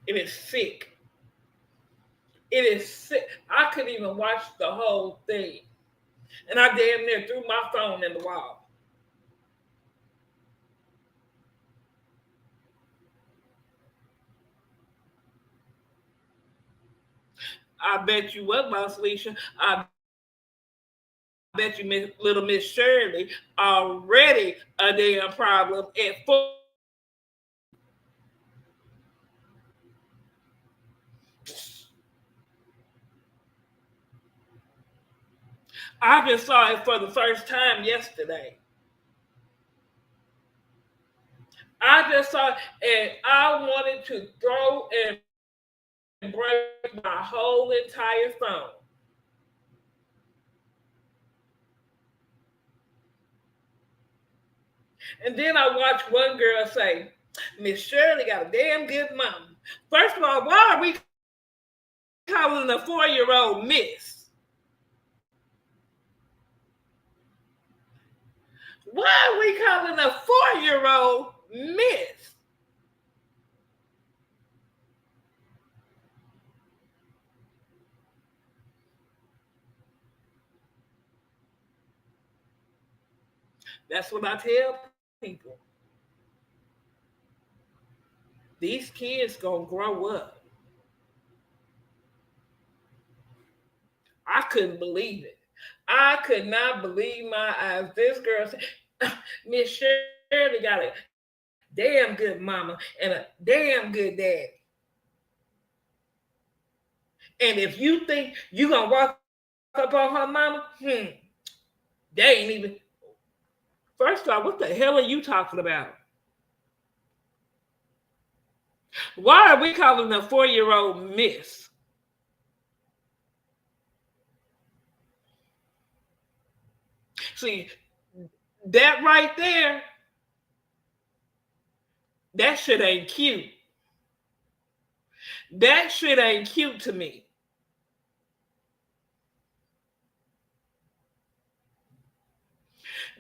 It is sick. It is sick. I couldn't even watch the whole thing. And I damn near threw my phone in the wall. I bet you what, Boss Alicia. I bet you little Miss Shirley already a damn problem at 4. I just saw it for the first time yesterday. I just saw it and I wanted to throw and break my whole entire phone. And then I watched one girl say, Miss Shirley got a damn good mom. First of all, why are we calling a 4-year-old Miss? Why are we calling a 4-year-old Miss? That's what I tell people. These kids gonna grow up. I couldn't believe it. I could not believe my eyes. This girl said, Miss Shirley got a damn good mama and a damn good daddy. And if you think you gonna walk up on her mama, they ain't even. First of all, what the hell are you talking about? Why are we calling a 4-year-old Miss? See, that right there, that shit ain't cute. That shit ain't cute to me.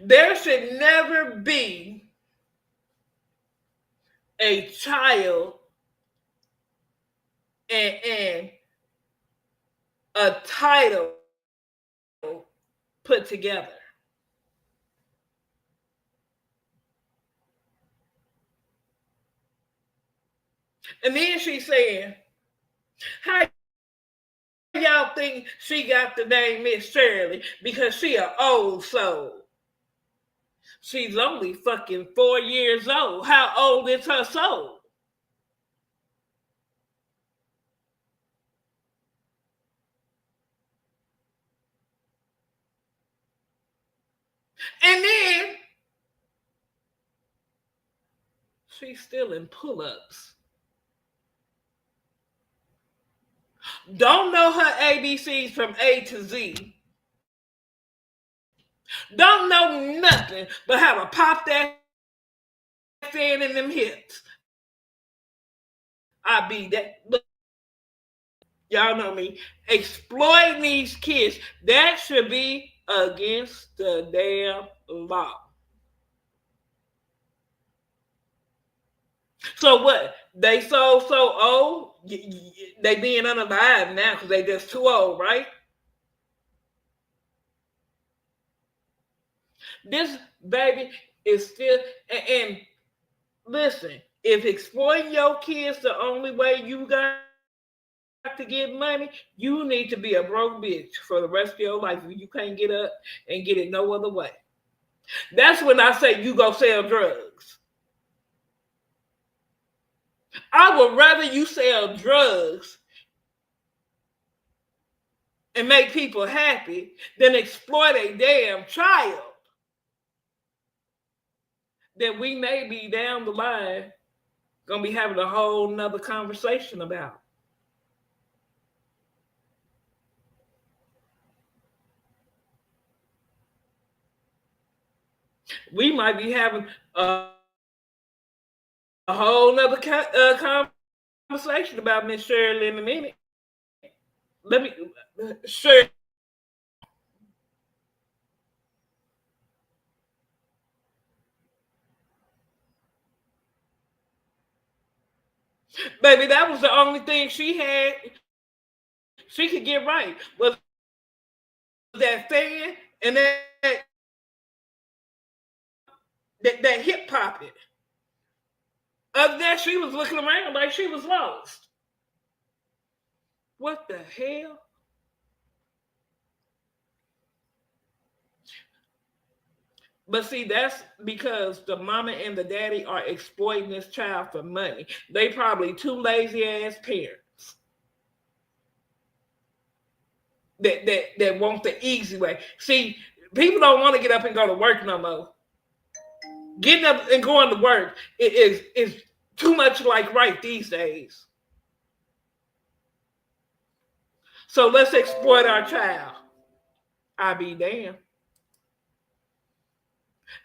There should never be a child and a title put together. And then she's saying, how y'all think she got the name Miss Shirley? Because she an old soul. She's only fucking 4 years old. How old is her soul? And then she's still in pull-ups. Don't know her ABCs from A to Z. Don't know nothing but how to pop that fan in them hips. I be that. Look, y'all know me. Exploiting these kids. That should be against the damn law. So what? They so old. They being unalive now because they just too old, right? This baby is still and listen. If exploiting your kids the only way you got to get money, you need to be a broke bitch for the rest of your life. You can't get up and get it no other way. That's when I say you go sell drugs. I would rather you sell drugs and make people happy than exploit a damn child that we may be down the line gonna be having a whole nother conversation about. We might be having a whole nother conversation about Miss Shirley in a minute. Let me sure. Baby, that was the only thing she had. She could get right was that fan and that hip popping. Other than that, she was looking around like she was lost. What the hell? But see, that's because the mama and the daddy are exploiting this child for money. They probably two lazy ass parents that want the easy way. See, people don't want to get up and go to work no more. Getting up and going to work is too much like right these days. So let's exploit our child. I be damned.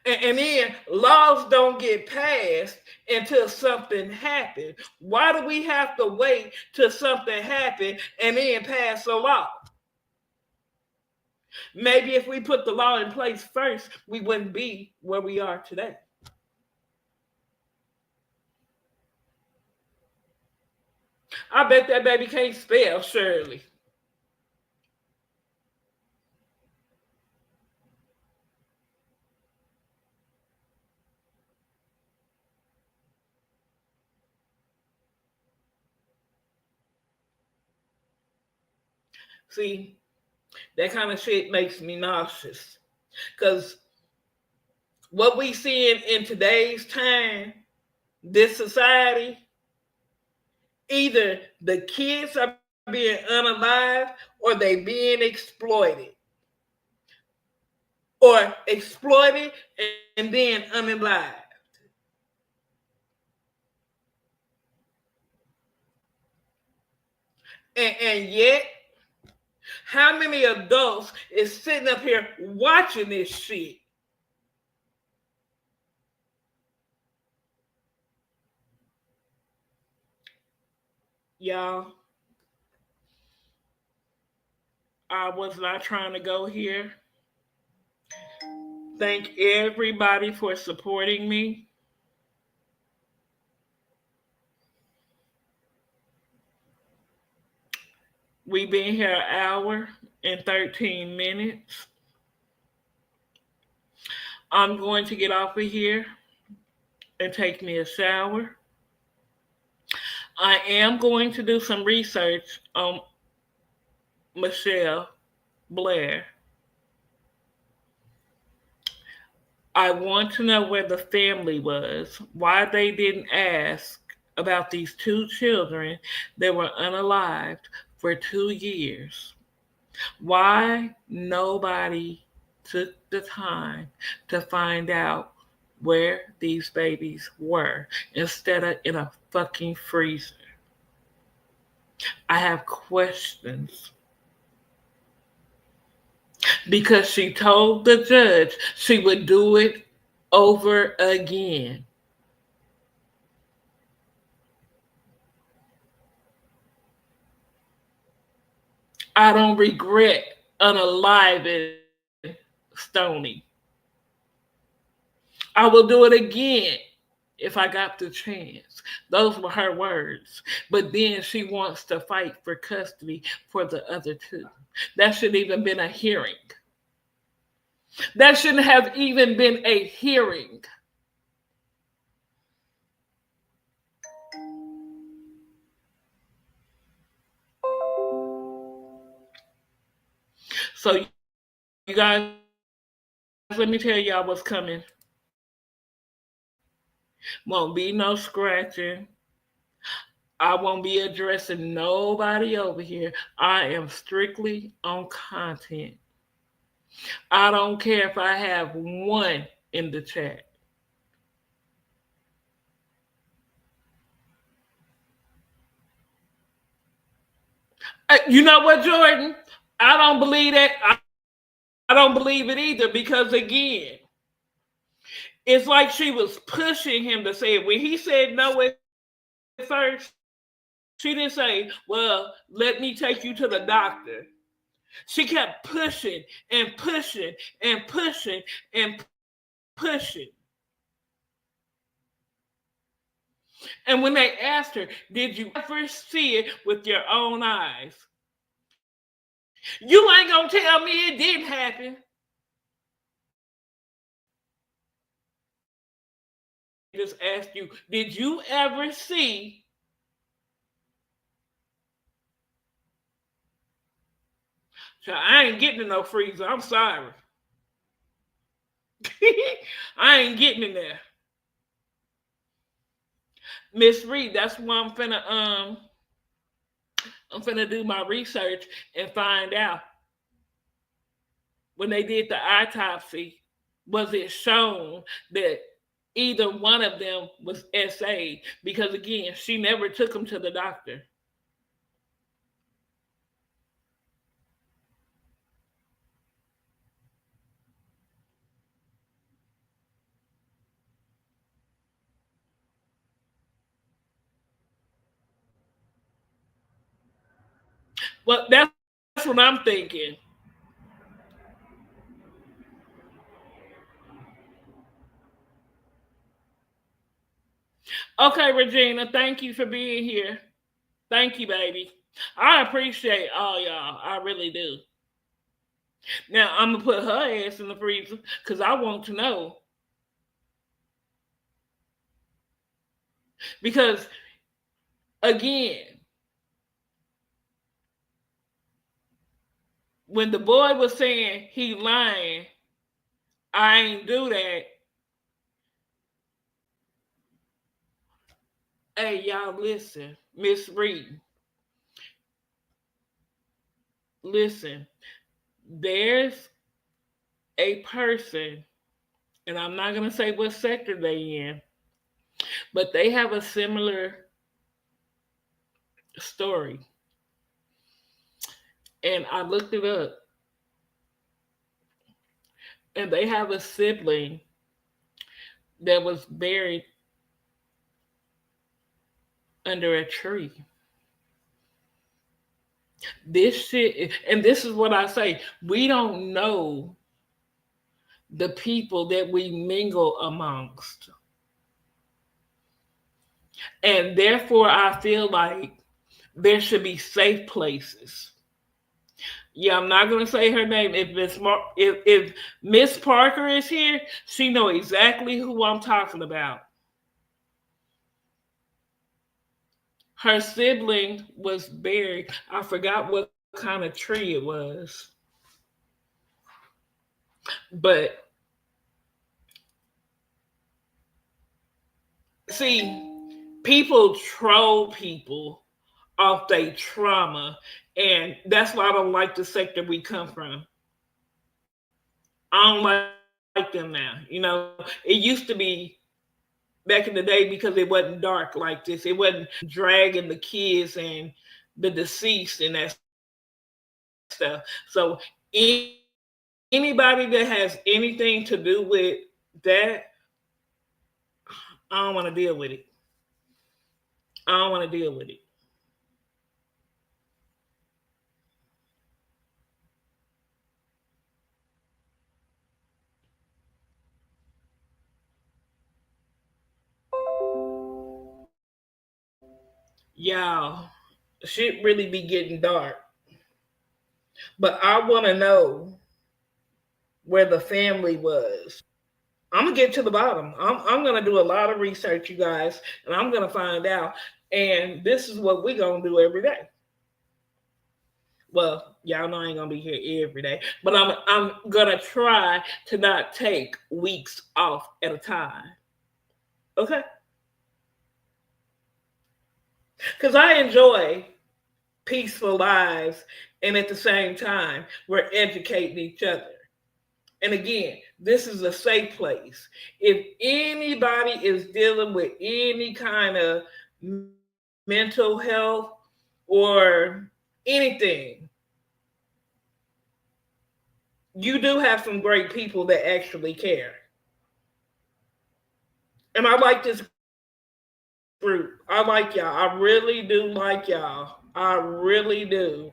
And then laws don't get passed until something happens. Why do we have to wait till something happens and then pass a law? Maybe if we put the law in place first, we wouldn't be where we are today. I bet that baby can't spell, Shirley. See, that kind of shit makes me nauseous. Because what we see in today's time, this society, either the kids are being unalive or they being exploited. Or exploited and then unalive. And yet, how many adults is sitting up here watching this shit? Y'all, I was not trying to go here. Thank everybody for supporting me. We've been here an hour and 13 minutes. I'm going to get off of here and take me a shower. I am going to do some research on Michelle Blair. I want to know where the family was, why they didn't ask about these two children that were unalived for 2 years. Why nobody took the time to find out where these babies were instead of in a fucking freezer. I have questions because she told the judge she would do it over again. I don't regret unaliving Stony. I will do it again if I got the chance. Those were her words. But then she wants to fight for custody for the other two. That shouldn't even been a hearing. That shouldn't have even been a hearing. So you guys, let me tell y'all what's coming. Won't be no scratching. I won't be addressing nobody over here. I am strictly on content. I don't care if I have one in the chat. You know what, Jordan? I don't believe that. I don't believe it either because, again, it's like she was pushing him to say it. When he said no at first, she didn't say, well, let me take you to the doctor. She kept pushing and pushing and pushing, and pushing. And when they asked her, did you ever see it with your own eyes? You ain't gonna tell me it didn't happen. Just ask you, did you ever see? So I ain't getting in no freezer. I'm sorry. I ain't getting in there. Miss Reed, that's why I'm finna do my research and find out when they did the autopsy, was it shown that either one of them was SA? Because again, she never took him to the doctor. Well, that's what I'm thinking. Okay, Regina, thank you for being here. Thank you, baby. I appreciate all y'all. I really do. Now I'm gonna put her ass in the freezer because I want to know. Because again, when the boy was saying he lying, I ain't do that. Hey, y'all, listen, Miss Reed, listen. There's a person, and I'm not gonna say what sector they in, but they have a similar story. And I looked it up, and they have a sibling that was buried under a tree. This shit, and this is what I say: we don't know the people that we mingle amongst, and therefore, I feel like there should be safe places. Yeah, I'm not gonna say her name. If Miss Parker is here, she know exactly who I'm talking about. Her sibling was buried. I forgot what kind of tree it was, but see, people troll people off their trauma, and that's why I don't like the sector we come from. I don't like them now. It used to be back in the day because it wasn't dark like this. It wasn't dragging the kids and the deceased and that stuff. So anybody that has anything to do with that, I don't want to deal with it. I don't want to deal with it. Y'all, shit really be getting dark. But I want to know where the family was. I'm gonna get to the bottom. I'm gonna do a lot of research, you guys, and I'm gonna find out. And this is what we're gonna do every day. Well, y'all know I ain't gonna be here every day, but I'm gonna try to not take weeks off at a time. Okay? Because I enjoy peaceful lives, and at the same time, we're educating each other. And again, this is a safe place. If anybody is dealing with any kind of mental health or anything, you do have some great people that actually care. And I like this group. I like y'all. I really do like y'all. I really do.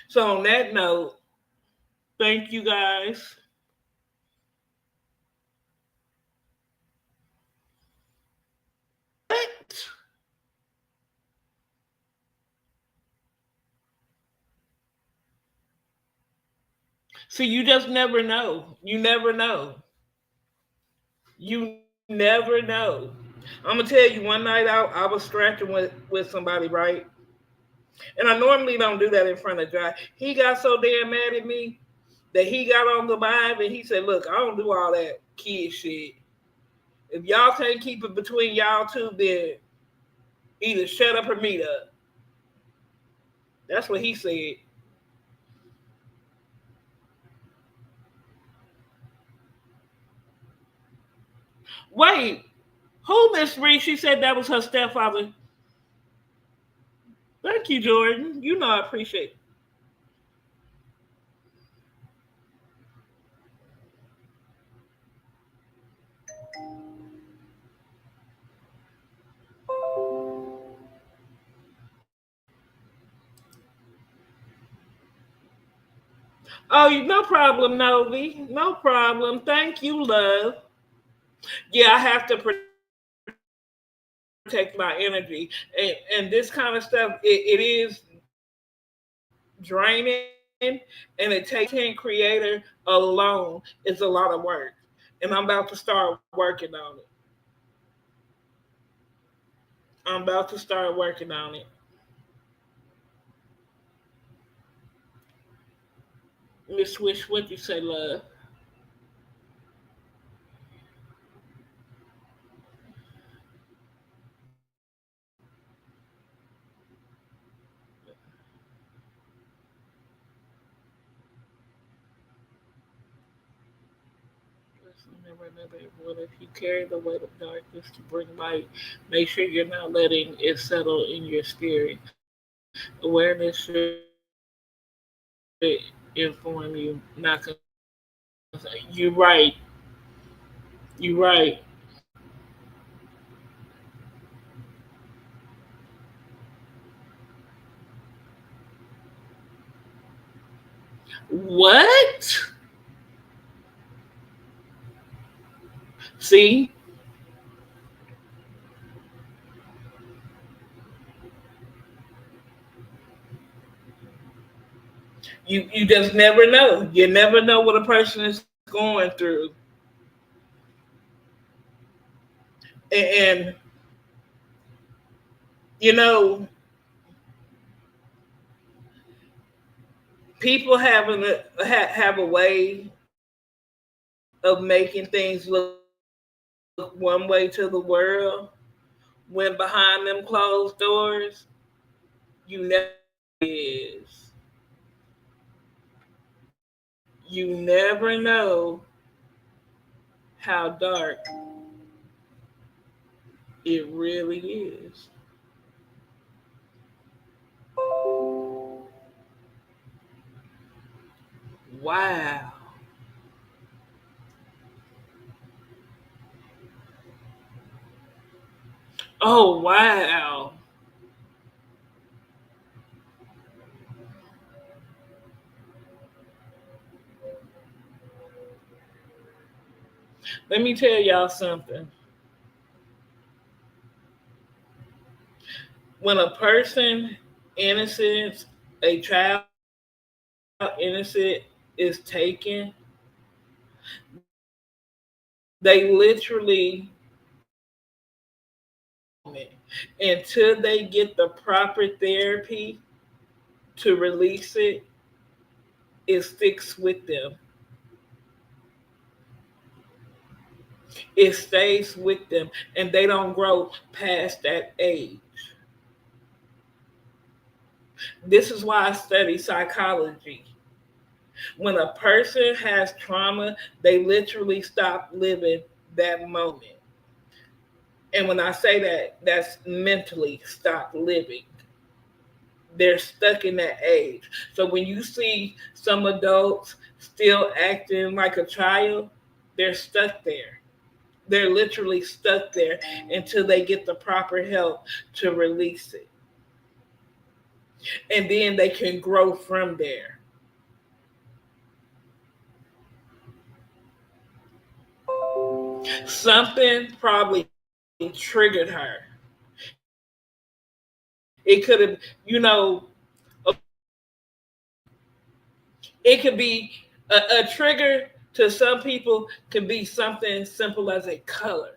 So on that note, thank you guys. See, you just never know. You never know. You never know. I'm gonna tell you, one night I was scratching with somebody, right? And I normally don't do that in front of Josh. He got so damn mad at me that he got on the vibe and he said, "Look, I don't do all that kid shit. If y'all can't keep it between y'all two, then either shut up or meet up." That's what he said. Wait, who Miss Reed? She said that was her stepfather. Thank you, Jordan. You know I appreciate it. Oh, no problem, Novi. No problem. Thank you, love. Yeah, I have to protect my energy. And this kind of stuff, it is draining, and it takes content creator alone is a lot of work. And I'm about to start working on it. I'm about to start working on it. Miss Swish, what you say, love? Remember another one. If you carry the weight of darkness to bring light, make sure you're not letting it settle in your spirit. Awareness should inform you, not concern. You're right. You're right. What? See, you just never know. You never know what a person is going through, and you know, people have a way of making things look one way to the world when behind them closed doors, you never know is. You never know how dark it really is. Wow. Oh wow. Let me tell y'all something. When a person innocent, a child innocent is taken, they literally until they get the proper therapy to release it, it sticks with them. It stays with them and they don't grow past that age. This is why I study psychology. When a person has trauma, they literally stop living that moment. And when I say that, that's mentally stop living. They're stuck in that age. So when you see some adults still acting like a child, they're stuck there. They're literally stuck there until they get the proper help to release it. And then they can grow from there. Something probably triggered her. It could have, it could be A trigger to some people can be something simple as a color.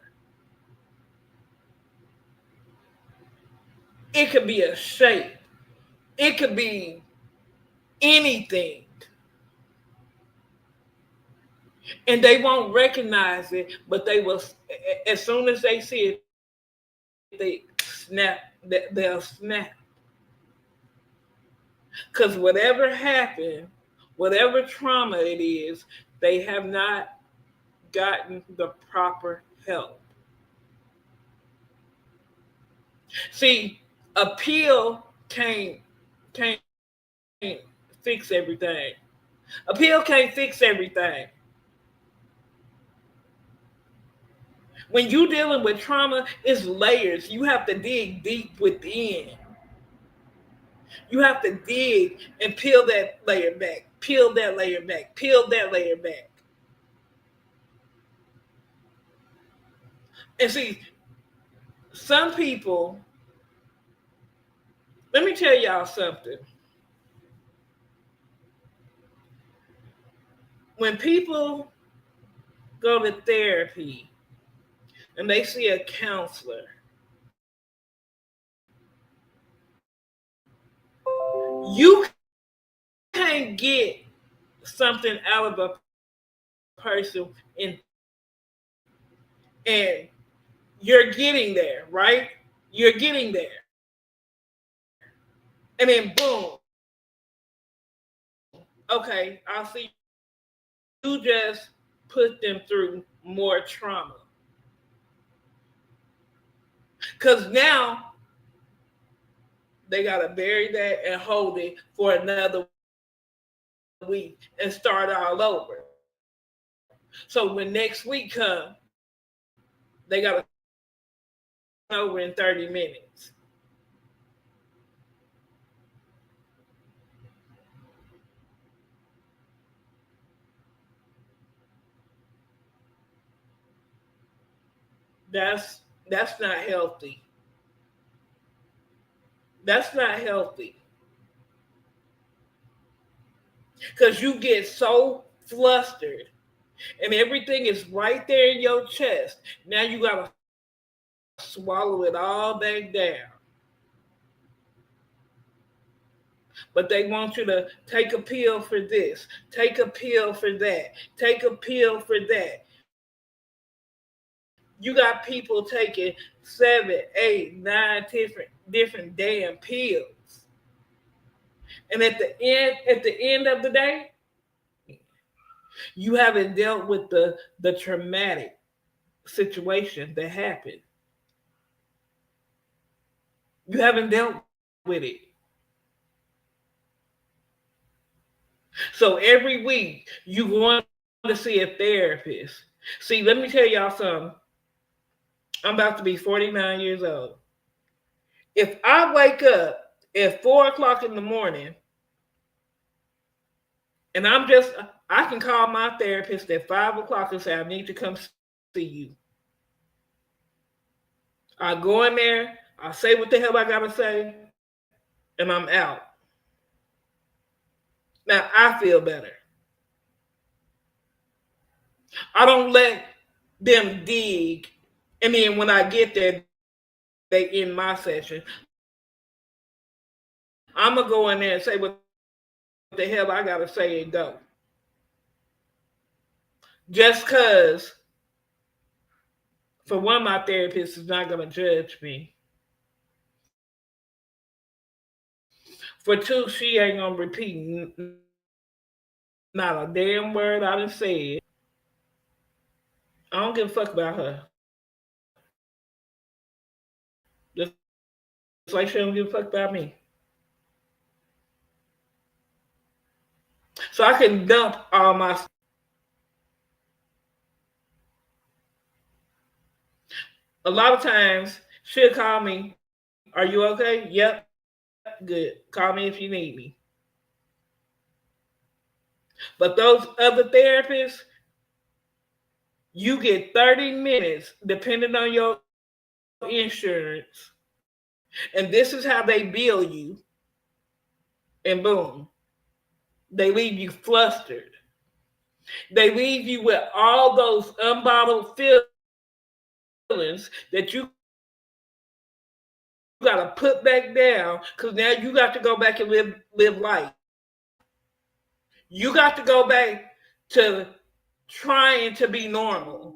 It could be a shape. It could be anything. And they won't recognize it, but they will, as soon as they see it, they snap, they'll snap. Because whatever happened, whatever trauma it is, they have not gotten the proper help. See, a pill can't fix everything. A pill can't fix everything. When you're dealing with trauma, it's layers. You have to dig deep within. You have to dig and peel that layer back, peel that layer back, peel that layer back. And see, some people, let me tell y'all something. When people go to therapy and they see a counselor, you can't get something out of a person and you're getting there, right? You're getting there. And then boom. Okay, I'll see you just put them through more trauma. Because now they got to bury that and hold it for another week and start all over. So when next week comes, they got to over in 30 minutes. That's not healthy. That's not healthy. Because you get so flustered and everything is right there in your chest. Now you got to swallow it all back down. But they want you to take a pill for this, take a pill for that, take a pill for that. You got people taking 7, 8, 9 different damn pills. And at the end of the day, you haven't dealt with the traumatic situation that happened. You haven't dealt with it. So every week you want to see a therapist. See, let me tell y'all something. I'm about to be 49 years old. If I wake up at 4 o'clock in the morning and I can call my therapist at 5 o'clock and say, I need to come see you. I go in there, I say what the hell I gotta say, and I'm out. Now I feel better. I don't let them dig, and then when I get there, they end my session. I'm gonna go in there and say what the hell I gotta say and go. Just cause for one, my therapist is not gonna judge me. For two, she ain't gonna repeat not a damn word I done said. I don't give a fuck about her. Just like she don't give a fuck about me. So I can dump all my. A lot of times she'll call me. Are you okay? Yep. Good. Call me if you need me. But those other therapists, you get 30 minutes depending on your insurance. And this is how they bill you. And boom, they leave you flustered. They leave you with all those unbottled feelings that you got to put back down because now you got to go back and live life. You got to go back to trying to be normal.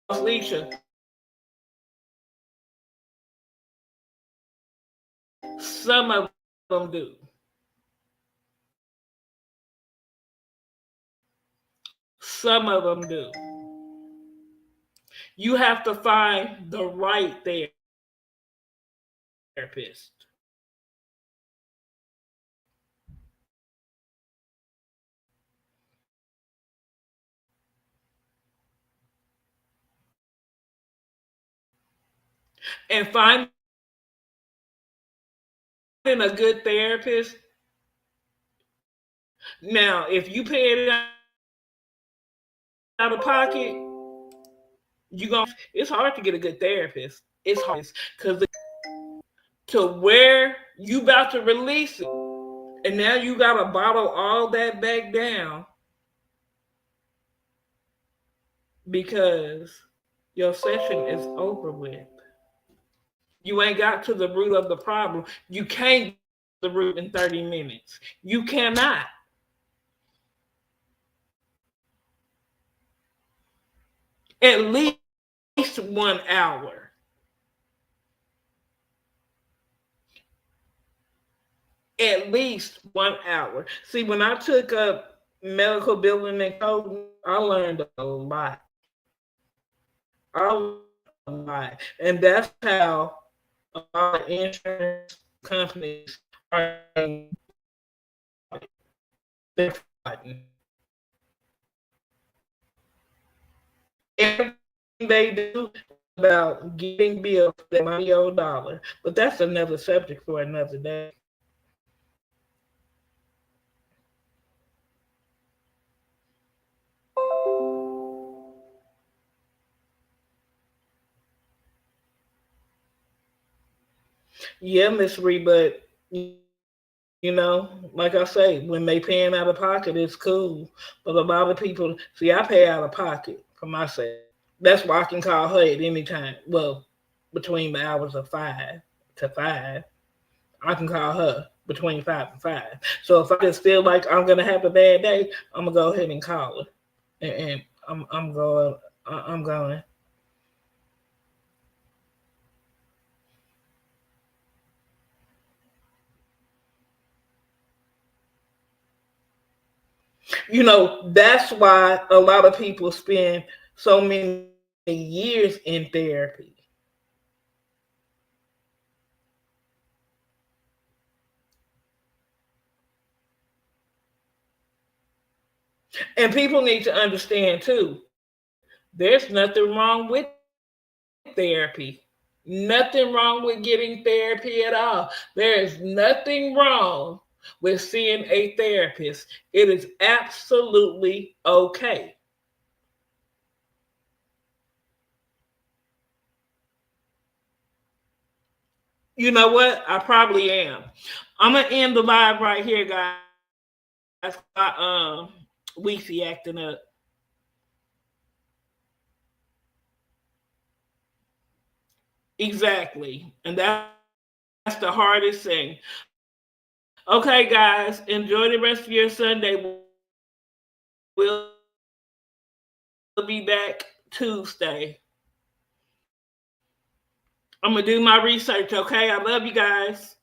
Alicia, some of them do. Some of them do. You have to find the right therapist. And finding a good therapist, now, if you pay it out of pocket, you gonna it's hard to get a good therapist. It's hard because to where you about to release it, and now you gotta bottle all that back down because your session is over with. You ain't got to the root of the problem. You can't get to the root in 30 minutes. You cannot. At least 1 hour. At least 1 hour. See, when I took up medical billing and coding, I learned a lot. I learned a lot. And that's how a lot of insurance companies are they're fighting. Everything they do is about getting billed for that money old dollar. But that's another subject for another day. Yeah, Miss Ree, but like I say, when they paying out of pocket, it's cool. But a lot of people see I pay out of pocket for myself. That's why I can call her at any time. Well, between the hours of 5 to 5, I can call her between 5 and 5. So if I just feel like I'm gonna have a bad day, I'm gonna go ahead and call her, and I'm going. I'm going. That's why a lot of people spend so many years in therapy. And people need to understand too, there's nothing wrong with therapy. Nothing wrong with getting therapy at all. There is nothing wrong with seeing a therapist. It is absolutely okay. You know what? I probably am. I'm gonna end the live right here, guys. Wi-Fi acting up. Exactly, and that's the hardest thing. Okay, guys, enjoy the rest of your Sunday. We'll be back Tuesday. I'm gonna do my research. Okay, I love you guys.